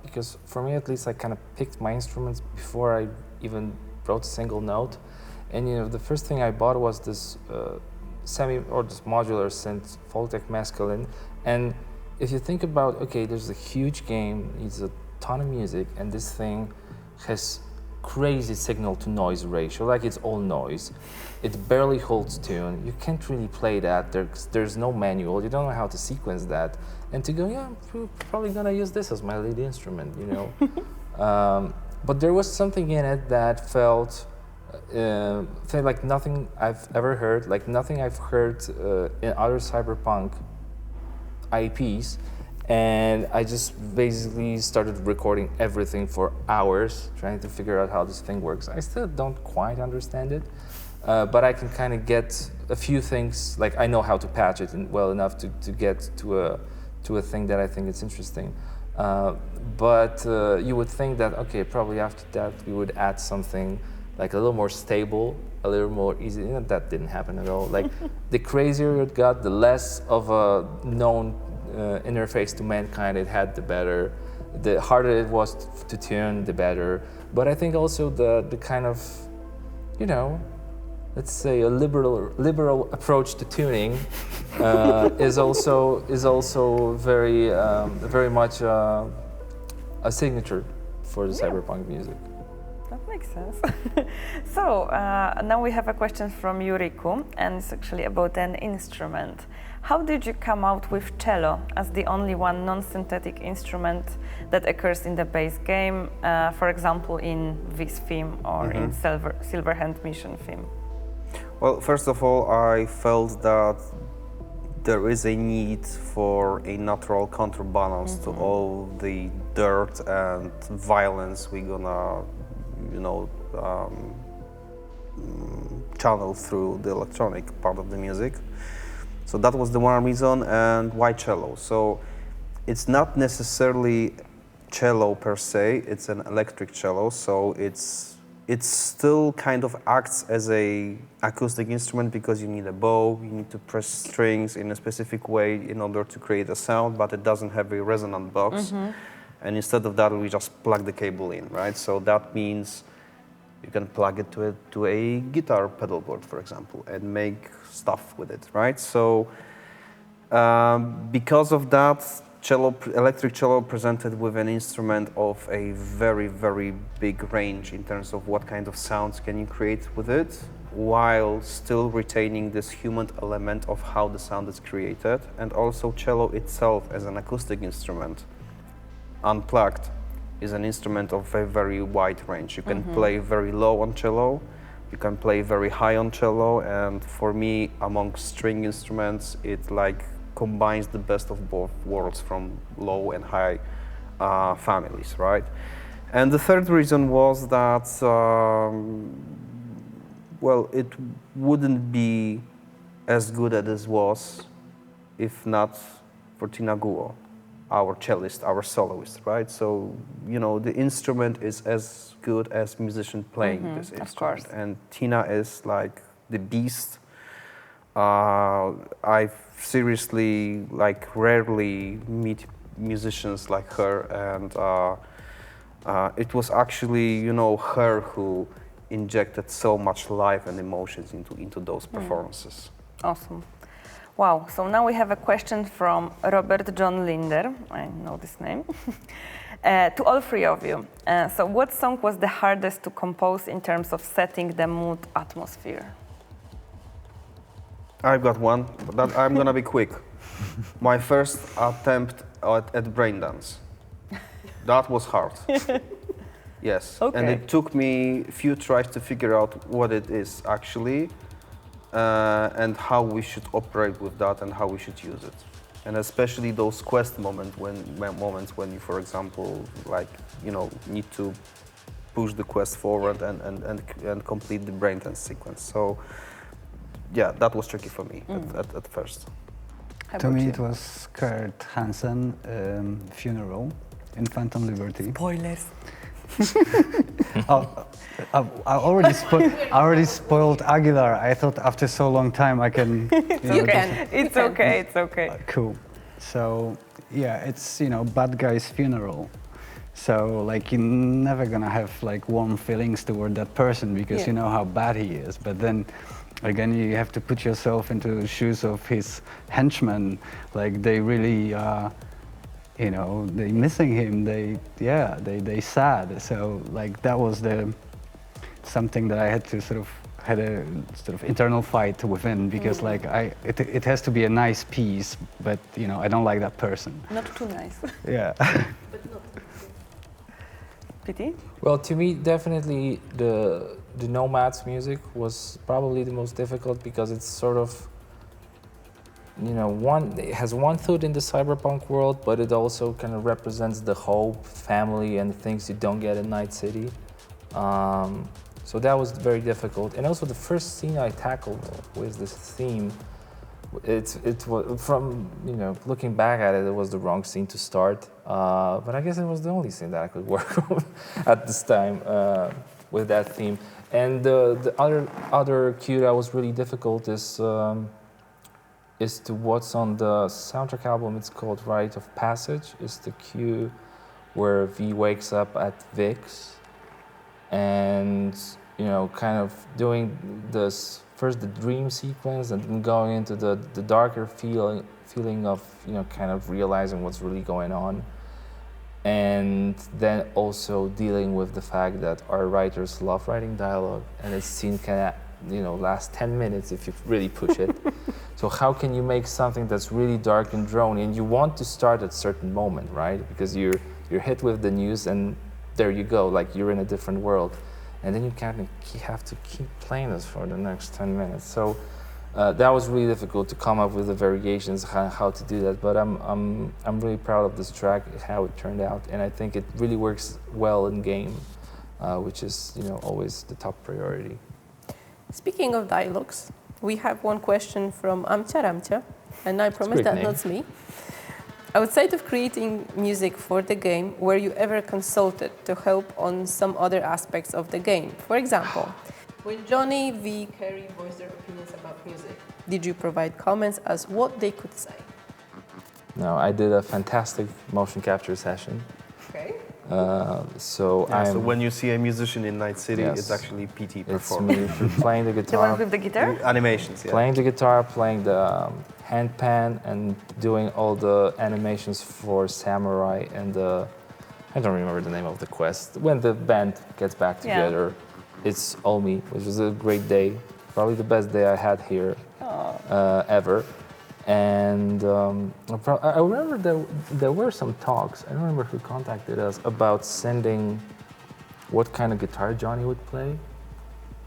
because for me at least, I kind of picked my instruments before I even wrote a single note, and you know the first thing I bought was this this modular synth, Voltec Masculine. And if you think about, okay, there's a huge game, it's a ton of music, and this thing has crazy signal to noise ratio, like it's all noise. It barely holds tune. You can't really play that. There's no manual. You don't know how to sequence that. And to go, yeah, I'm probably gonna use this as my lead instrument, you know. But there was something in it that felt like nothing I've ever heard, like nothing I've heard in other cyberpunk IPs, and I just basically started recording everything for hours, trying to figure out how this thing works. I still don't quite understand it, but I can kind of get a few things, like I know how to patch it well enough to get to a thing that I think is interesting. But you would think that, okay, probably after that we would add something like a little more stable, a little more easy. You know, that didn't happen at all. Like the crazier it got, the less of a known interface to mankind it had, the better. The harder it was to tune, the better. But I think also the kind of, you know, let's say a liberal approach to tuning is also very much a signature for the cyberpunk music. That makes sense. So now we have a question from Yuriku, and it's actually about an instrument. How did you come out with cello as the only one non-synthetic instrument that occurs in the base game, for example, in this theme or in Silverhand Mission theme? Well, first of all, I felt that there is a need for a natural counterbalance to all the dirt and violence we're gonna, you know, channel through the electronic part of the music. So that was the one reason. And why cello? So it's not necessarily cello per se, it's an electric cello, so it still kind of acts as a acoustic instrument because you need a bow, you need to press strings in a specific way in order to create a sound, but it doesn't have a resonant box. And instead of that, we just plug the cable in, right? So that means You can plug it to a guitar pedal board, for example, and make stuff with it, right? So because of that, electric cello presented with an instrument of a very, very big range in terms of what kind of sounds can you create with it, while still retaining this human element of how the sound is created, and also cello itself as an acoustic instrument, unplugged, is an instrument of a very wide range. You can play very low on cello, you can play very high on cello, and for me, among string instruments, it like combines the best of both worlds from low and high families, right? And the third reason was that, well, it wouldn't be as good as it was if not for Tina Guo, our cellist, our soloist, right? So, you know, the instrument is as good as musician playing this instrument. Of course. And Tina is like the beast. I seriously, like, rarely meet musicians like her, and it was actually, you know, her who injected so much life and emotions into those performances. Awesome. Wow, so now we have a question from Robert John Linder, I know this name, to all three of you. So what song was the hardest to compose in terms of setting the mood atmosphere? I've got one, but I'm gonna be quick. My first attempt at braindance. That was hard. Yes, Okay. and it took me a few tries to figure out what it is actually, and how we should operate with that and how we should use it. And especially those quest moments when you, for example, like, you know, need to push the quest forward and complete the braindance sequence. So yeah, that was tricky for me at first. How To about me, you? it was Kurt Hansen, Funeral in Phantom Liberty. Spoilers. I already spoiled Aguilar. I thought after so long time I can. You can. It's okay, it's okay. Cool. So yeah, it's, you know, bad guy's funeral. So like you're never gonna have like warm feelings toward that person because you know how bad he is. But then again, you have to put yourself into the shoes of his henchmen. Like they really, you know, they missing him. They sad. So like that was something that I had to had a sort of internal fight within because like it has to be a nice piece, but you know I don't like that person. Not too nice. Yeah. Pity? Well, to me, definitely the Nomads music was probably the most difficult because it's sort of, you know, it has one foot in the cyberpunk world, but it also kind of represents the hope, family, and things you don't get in Night City. So that was very difficult. And also the first scene I tackled with this theme, it was from, you know, looking back at it, it was the wrong scene to start. But I guess it was the only scene that I could work on at this time with that theme. And the other cue that was really difficult is to what's on the soundtrack album. It's called Rite of Passage. It's the cue where V wakes up at Vix and, you know, kind of doing this first the dream sequence and then going into the darker feeling of, you know, kind of realizing what's really going on. And then also dealing with the fact that our writers love writing dialogue and a scene can, you know, last 10 minutes if you really push it. So how can you make something that's really dark and drony, and you want to start at a certain moment, right? Because you're hit with the news and there you go, like you're in a different world. And then you kind of have to keep playing this for the next 10 minutes. So that was really difficult to come up with the variations, how to do that. But I'm really proud of this track, how it turned out, and I think it really works well in game, which is, you know, always the top priority. Speaking of dialogues, we have one question from Ramcia, and I promise that not me. Outside of creating music for the game, were you ever consulted to help on some other aspects of the game? For example, when Johnny v. Kerry voiced their opinions about music, did you provide comments as what they could say? No, I did a fantastic motion capture session. Okay. So Yeah, I'm. so when you see a musician in Night City, Yes. it's actually PT it's performing. me playing the The one guitar, with the guitar? Animations, yeah. playing the guitar, playing the hand pan, and doing all the animations for Samurai and the. I don't remember the name of the quest. When the band gets back Yeah. together, it's all me, which was a great day. Probably the best day I had here ever. And I remember there were some talks. I don't remember who contacted us about sending what kind of guitar Johnny would play.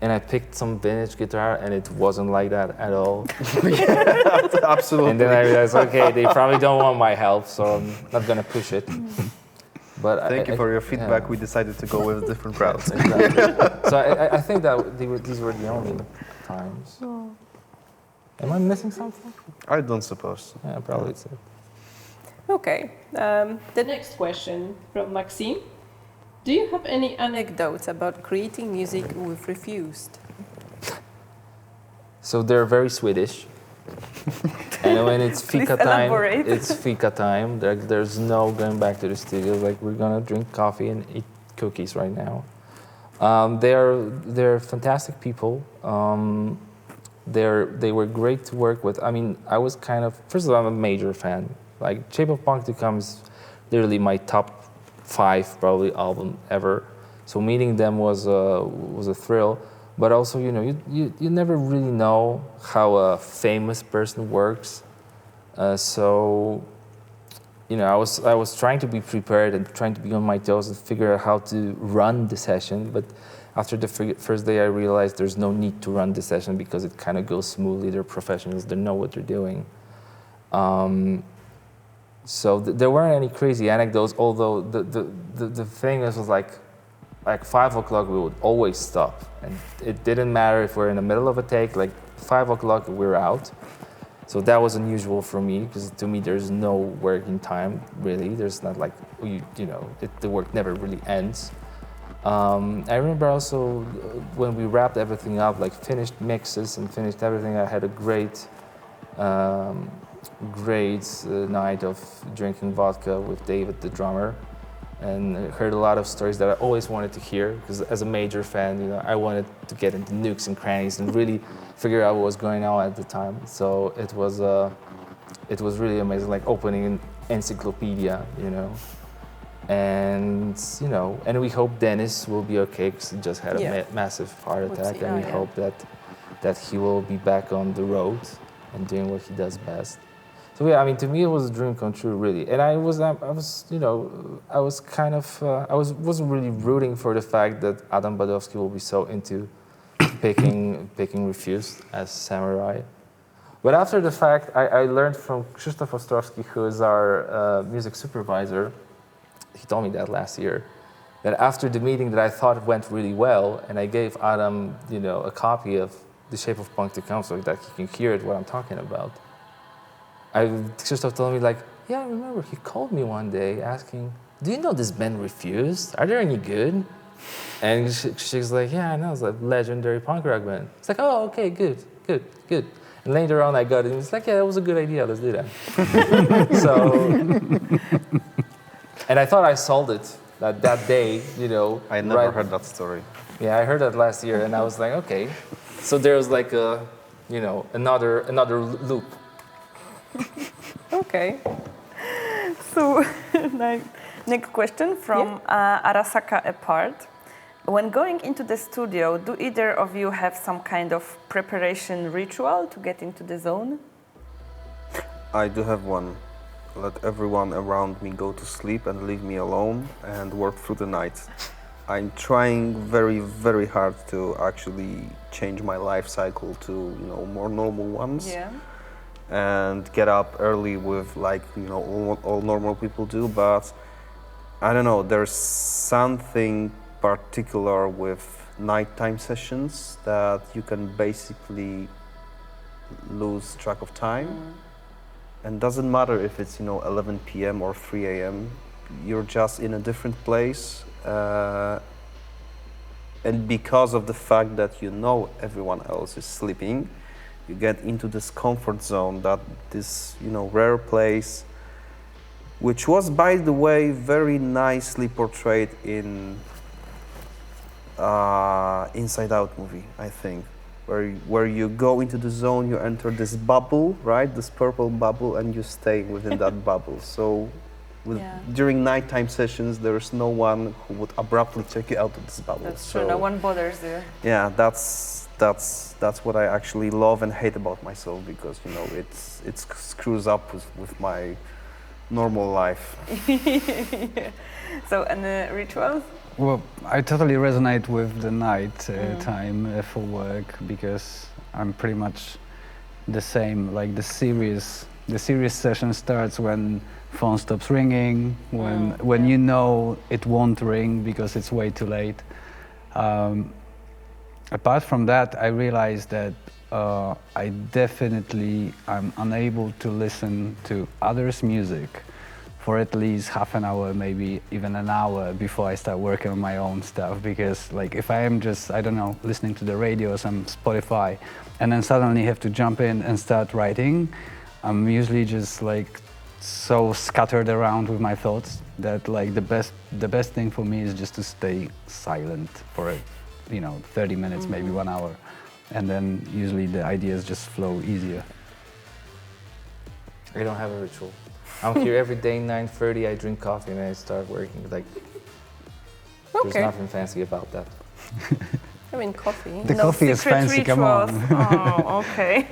And I picked some vintage guitar, and it wasn't like that at all. Absolutely. And then I realized, okay, they probably don't want my help, so I'm not gonna push it. But Thank you for your feedback. yeah. We decided to go with different routes. Exactly. So I think that these were the only times. Am I missing something? I don't suppose. Yeah, probably it's it. Okay. The next question from Maxime. Do you have any anecdotes about creating music with Refused? So they're very Swedish. And when it's Please fika time, elaborate. it's fika time. There's no going back to the studio. Like, we're gonna drink coffee and eat cookies right now. They're fantastic people. They were great to work with. I mean, I was kind of, first of all, I'm a major fan. Like, Shape of Punk becomes literally my top 5 probably album ever. So meeting them was a thrill. But also, you know, you never really know how a famous person works. So, you know, I was trying to be prepared and trying to be on my toes and figure out how to run the session. But after the first day, I realized there's no need to run the session because it kind of goes smoothly. They're professionals. They know what they're doing. So there weren't any crazy anecdotes, although the thing was like 5 o'clock, we would always stop. And it didn't matter if we're in the middle of a take, like 5 o'clock, we're out. So that was unusual for me, because to me, there's no working time, really. There's not like, you know, the work never really ends. I remember also when we wrapped everything up, like finished mixes and finished everything, I had a great night of drinking vodka with David, the drummer. And I heard a lot of stories that I always wanted to hear, because as a major fan, you know, I wanted to get into nooks and crannies and really figure out what was going on at the time. So it was really amazing, like opening an encyclopedia, you know. And you know, and we hope Dennis will be okay, because he just had a massive heart attack, and we hope that he will be back on the road and doing what he does best. So yeah, I mean, to me, it was a dream come true, really. And I wasn't really rooting for the fact that Adam Badowski will be so into picking Refused as Samurai. But after the fact, I learned from Krzysztof Ostrowski, who is our music supervisor. He told me that last year, that after the meeting that I thought went really well, and I gave Adam, you know, a copy of The Shape of Punk to come so that he can hear it, what I'm talking about. Krzysztof told me, like, yeah, I remember he called me one day asking, do you know this band Refused? Are they any good? And she's like, yeah, I know, it's a legendary punk rock band. It's like, oh, okay, good. And later on I got it, and it's like, yeah, that was a good idea, let's do that. So, and I thought I sold it that day, you know. I never heard that story. Yeah, I heard that last year, and I was like, okay. So there was like a, you know, another loop. Okay. So, next question from Arasaka Apart. When going into the studio, do either of you have some kind of preparation ritual to get into the zone? I do have one. Let everyone around me go to sleep and leave me alone and work through the night. I'm trying very, very hard to actually change my life cycle to, you know, more normal ones. Yeah. And get up early with, like, you know, all normal people do, but I don't know, there's something particular with nighttime sessions that you can basically lose track of time. And doesn't matter if it's, you know, 11 p.m. or 3 a.m. You're just in a different place. And because of the fact that you know everyone else is sleeping, you get into this comfort zone that this, you know, rare place which was, by the way, very nicely portrayed in Inside Out movie, I think, where you go into the zone, you enter this bubble, right, this purple bubble, and you stay within that bubble. So during nighttime sessions, there's no one who would abruptly check you out of this bubble. That's true, no one bothers you. Yeah, that's what I actually love and hate about myself, because, you know, it screws up with my normal life. So, and the rituals? Well, I totally resonate with the night time for work, because I'm pretty much the same. Like the serious session starts when phone stops ringing, when you know it won't ring because it's way too late. Apart from that, I realized that I'm unable to listen to others' music for at least half an hour, maybe even an hour before I start working on my own stuff. Because like if I am just, I don't know, listening to the radio or some Spotify, and then suddenly have to jump in and start writing, I'm usually just like so scattered around with my thoughts that like the best thing for me is just to stay silent for 30 minutes, maybe 1 hour, and then usually the ideas just flow easier. I don't have a ritual. I'm here every day, 9:30. I drink coffee and I start working. Like, there's nothing fancy about that. I mean, coffee. The coffee is fancy. Come on. Oh, okay,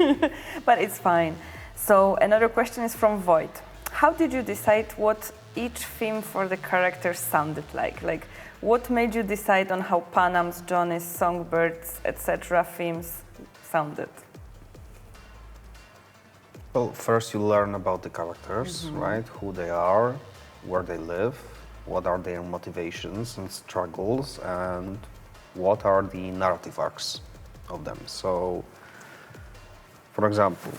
but it's fine. So another question is from Void. How did you decide what each theme for the characters sounded like? Like, what made you decide on how Panam's, Johnny's, Songbirds, etc. themes sounded? Well, first you learn about the characters, right? Who they are, where they live, what are their motivations and struggles, and what are the narrative arcs of them. So, for example,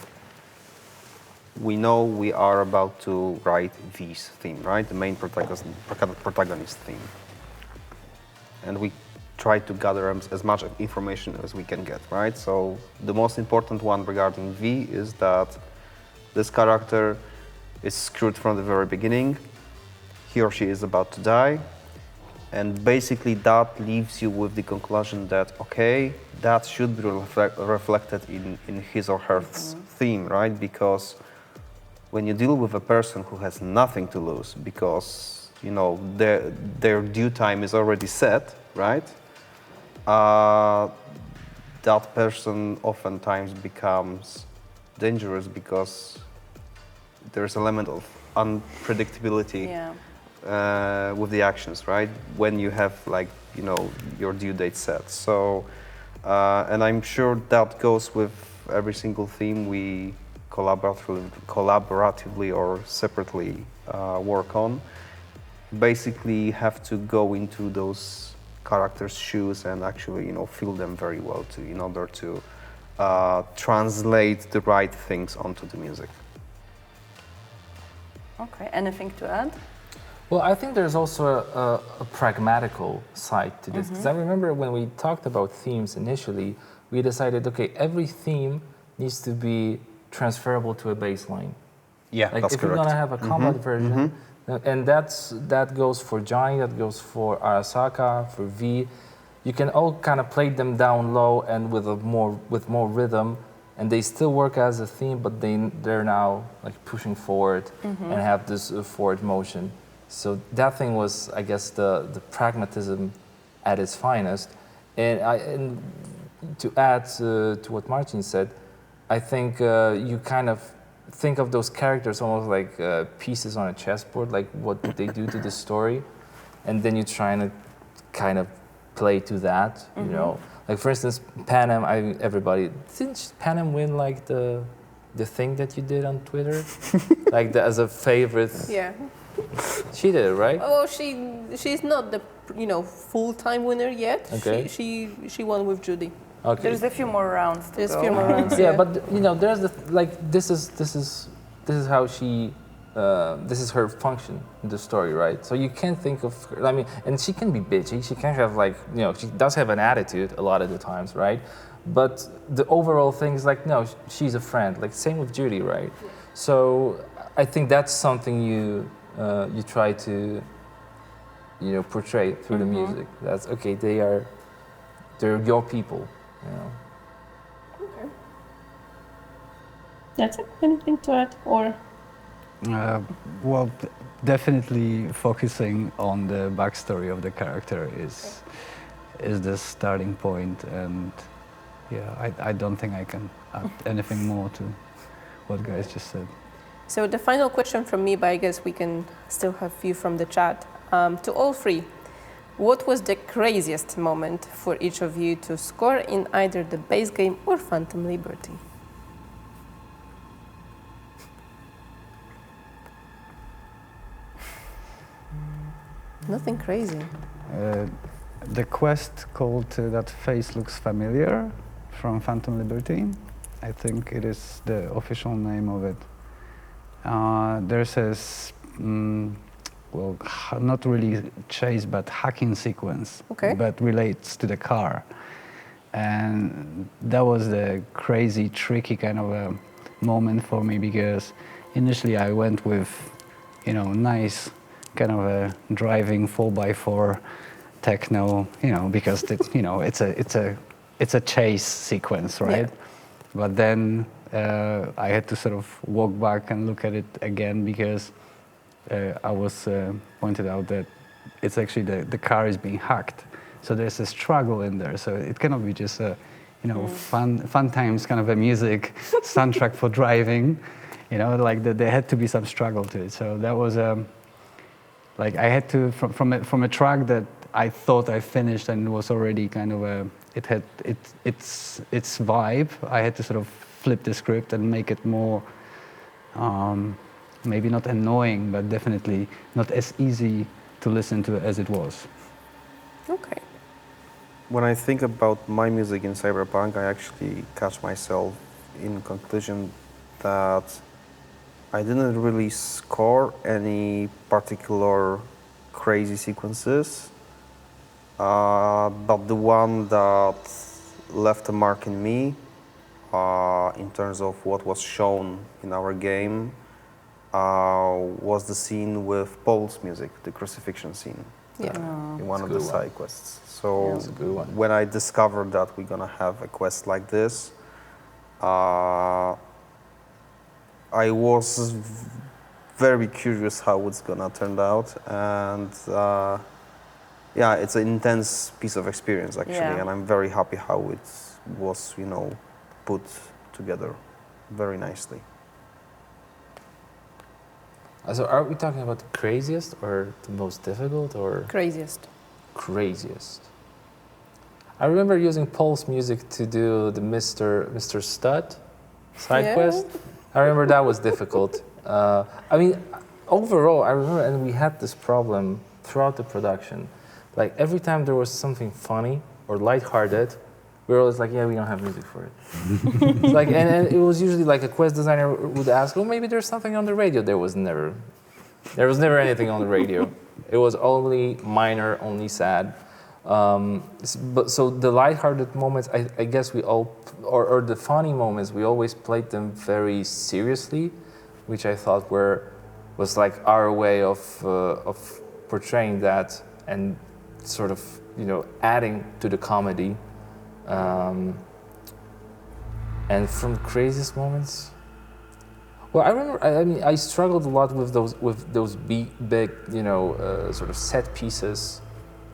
we know we are about to write V's theme, right? The main protagonist theme. And we try to gather as much information as we can get, right? So the most important one regarding V is that this character is screwed from the very beginning. He or she is about to die. And basically that leaves you with the conclusion that, okay, that should be reflected in his or her theme, right? Because when you deal with a person who has nothing to lose, because, you know, their due time is already set, right? That person oftentimes becomes dangerous because there's an element of unpredictability with the actions, right? When you have, like, you know, your due date set. So, and I'm sure that goes with every single theme we collaboratively or separately work on. Basically have to go into those characters' shoes and actually, you know, feel them very well in order to translate the right things onto the music. Okay, anything to add? Well, I think there's also a pragmatical side to this. Because I remember when we talked about themes initially, we decided, okay, every theme needs to be transferable to a baseline. Yeah, like that's if correct. you're gonna have a combat version, and that goes for Johnny, that goes for Arasaka, for V. You can all kind of play them down low and with more rhythm, and they still work as a theme, but they're now like pushing forward and have this forward motion. So that thing was, I guess, the pragmatism at its finest. And to add to what Marcin said, I think you kind of think of those characters almost like pieces on a chessboard, like what they do to the story, and then you're trying to kind of play to that, you know. Like for instance, Panem, didn't Panem win like the thing that you did on Twitter? Like as a favorite? Yeah. She did, right? Well, she's not the full-time winner yet. Okay. She won with Judy. Okay. There's a few more rounds to There's go. a few more rounds. Yeah, but you know, there's this is how she this is her function in the story, right? So you can't think of her, I mean, and she can be bitchy. She can have like, you know, she does have an attitude a lot of the times, right? But the overall thing is like, no, she's a friend. Like same with Judy, right? So I think that's something you you try to, portray through the music. That's okay. They're your people. Okay. That's it. Anything to add, or? Well, definitely focusing on the backstory of the character is the starting point, and yeah, I don't think I can add anything more to what guys just said. So the final question from me, but I guess we can still have a few from the chat. To all three, what was the craziest moment for each of you to score in either the base game or Phantom Liberty? Nothing crazy. The quest called That Face Looks Familiar from Phantom Liberty. I think it is the official name of it. There's this, not really chase, but hacking sequence that relates to the car. And that was the crazy, tricky kind of a moment for me, because initially I went with, nice kind of a driving 4x4 techno, because it's a chase sequence, right? Yeah. But then I had to sort of walk back and look at it again, because I was pointed out that it's actually the car is being hacked. So there's a struggle in there. So it cannot be just a, fun times kind of a music soundtrack for driving. There had to be some struggle to it. So that was I had to from a track that I thought I finished and it was already kind of it had its vibe. I had to sort of flip the script and make it more maybe not annoying, but definitely not as easy to listen to as it was. Okay. When I think about my music in Cyberpunk, I actually catch myself in conclusion that I didn't really score any particular crazy sequences, but the one that left a mark in me in terms of what was shown in our game was the scene with Paul's music, the crucifixion scene. Yeah. In one of the side quests. So that's a good one. When I discovered that we're gonna have a quest like this, I was very curious how it's gonna turn out, and it's an intense piece of experience actually, and I'm very happy how it was, put together very nicely. So are we talking about the craziest or the most difficult, or? Craziest. Craziest. I remember using Paul's music to do the Mr. Stud side quest. I remember that was difficult. Overall, I remember, and we had this problem throughout the production. Like every time there was something funny or lighthearted, we were always like, we don't have music for it. And it was usually like a quest designer would ask, maybe there's something on the radio. There was never anything on the radio. It was only minor, only sad. So the lighthearted moments, I guess we all, or the funny moments, we always played them very seriously, which I thought was like our way of portraying that and sort of, adding to the comedy. And from the craziest moments, well, I remember. I struggled a lot with those big, sort of set pieces,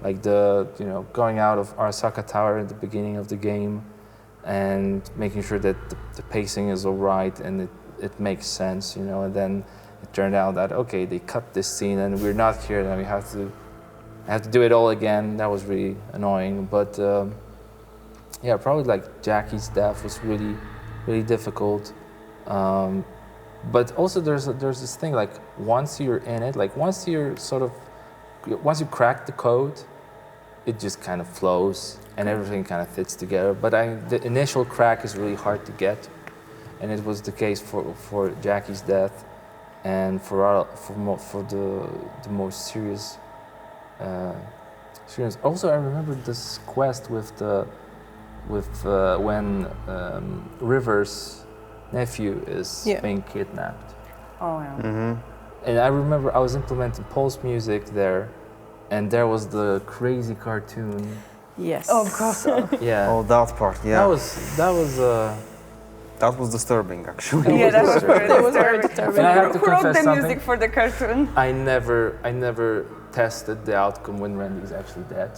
like the going out of Arasaka Tower at the beginning of the game, and making sure that the pacing is all right and it makes sense, And then it turned out that they cut this scene and we're not here, and we have to do it all again. That was really annoying, but. Probably like Jackie's death was really, really difficult. But also there's this thing, like once you're in it, like once you crack the code, it just kind of flows and everything kind of fits together. But the initial crack is really hard to get, and it was the case for Jackie's death, and for the more serious. Also, I remember this quest with when River's nephew is being kidnapped. Oh yeah. Mm-hmm. And I remember I was implementing Pulse music there, and there was the crazy cartoon. Yes. Oh, of course. Yeah. Oh, that part, yeah. That was That was disturbing, actually. Yeah, that was very That was very disturbing. And I have to Who wrote confess the something. music for the cartoon? I never tested the outcome when Randy's actually dead.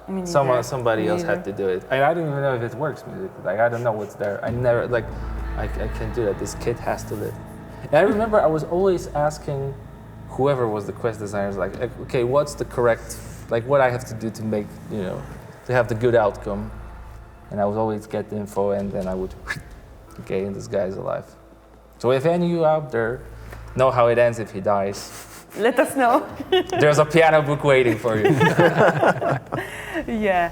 Me neither. Somebody else had to do it. I don't even know if it works musically. Like I don't know what's there. I never like I can't do that. This kid has to live. And I remember I was always asking whoever was the quest designers like okay, what's the correct like what I have to do to make, you know, to have the good outcome. And I would always get the info and then I would okay, and this guy's alive. So if any of you out there know how it ends if he dies, Let us know. there's a piano book waiting for you. Yeah.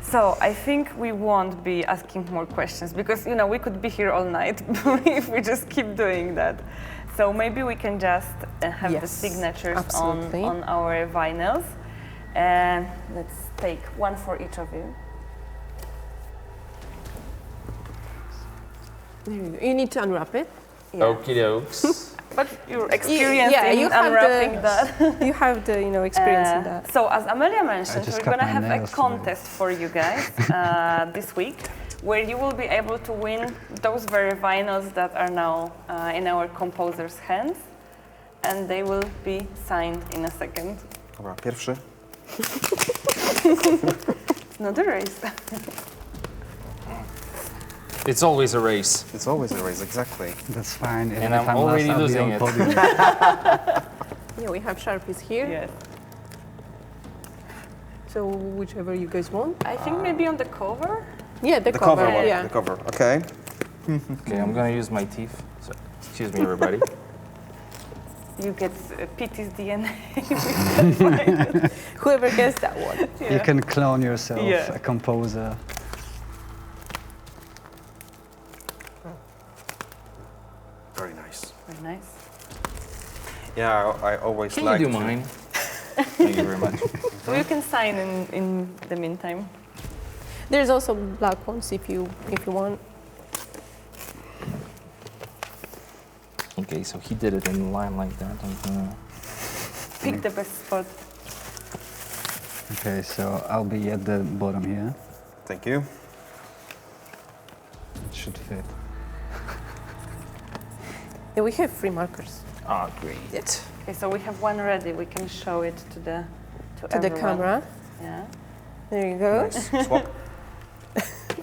So I think we won't be asking more questions because, you know, we could be here all night if we just keep doing that. So maybe we can just have the Yes, signatures absolutely. on our vinyls. And let's take one for each of you. There you go. You need to unwrap it. Yeah. Okie dokes. But you're experienced yeah, in you have unwrapping the- that. You have the, you know, experience in that. So as Amelia mentioned, just we're cut gonna my have a nails today. contest for you guys this week, where you will be able to win those very vinyls that are now in our composer's hands, and they will be signed in a second. Dobra, pierwszy. It's not a race. It's always a race. It's always a race, exactly. That's fine. Even And if I'm already last, I'll be losing on it. podium. Yeah, we have Sharpies here. Yes. So whichever you guys want. I think maybe on the cover. Yeah, the, The cover one, Yeah. the cover, okay. Okay, I'm gonna use my teeth. So, excuse me, everybody. You get Petey's DNA. Whoever gets that one. You can clone yourself, Yeah. a composer. Very nice. Very nice. Yeah, I always Can like you do to- mine? Thank you very much. So you can sign in the meantime. There's also black ones if you want. Okay, so he did it in line like that. Pick the best spot. Okay, so I'll be at the bottom here. Thank you. It should fit. Yeah, we have 3 markers. Oh, great. Okay, so we have one ready. We can show it to the To the everyone. camera. Yeah. There you go. Nice. Swap.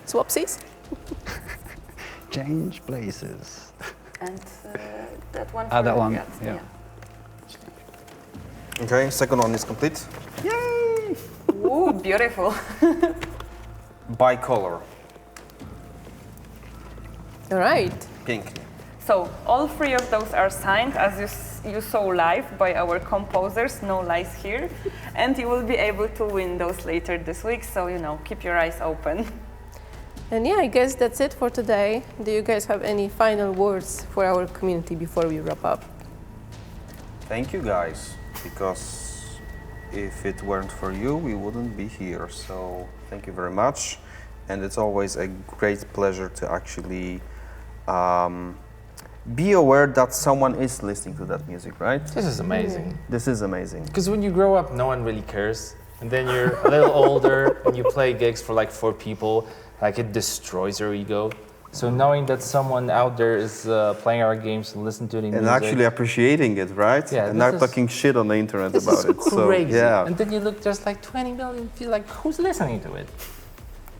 Swapsies. Change places. And that one. Ah, that for one, Jacek, yeah. Okay, second one is complete. Ooh, beautiful. Bicolor. All right. Pink. So all 3 of those are signed, as you saw live by our composers. No lies here, and you will be able to win those later this week. So you know, keep your eyes open. And yeah, I guess that's it for today. Do you guys have any final words for our community before we wrap up? Thank you guys, because if it weren't for you, we wouldn't be here. So thank you very much. And it's always a great pleasure to actually be aware that someone is listening to that music, right? This is amazing. This is amazing. Because when you grow up, no one really cares. And then you're a little older and you play gigs for like 4 people, like it destroys your ego. So knowing that someone out there is playing our games and listening to the music. And actually appreciating it, right? Yeah, and this not is- talking shit on the internet This about is it. crazy. So, yeah. And then you look just like 20 million, feel like who's listening to it?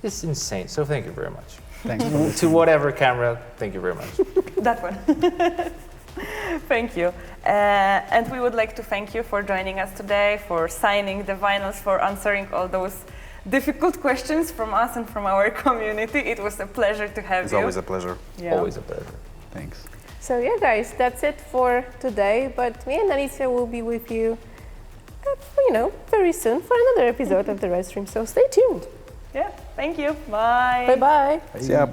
It's insane. So thank you very much. Thanks. To whatever camera, thank you very much. That one. Thank you. And we would like to thank you for joining us today, for signing the vinyls, for answering all those difficult questions from us and from our community. It was a pleasure to have It's you. always a pleasure. Yeah. Always a pleasure. Thanks. So yeah, guys, that's it for today. But me and Alicia will be with you, very soon for another episode of the REDstreams. So stay tuned. Yeah. Thank you. Bye. Bye bye. Yeah.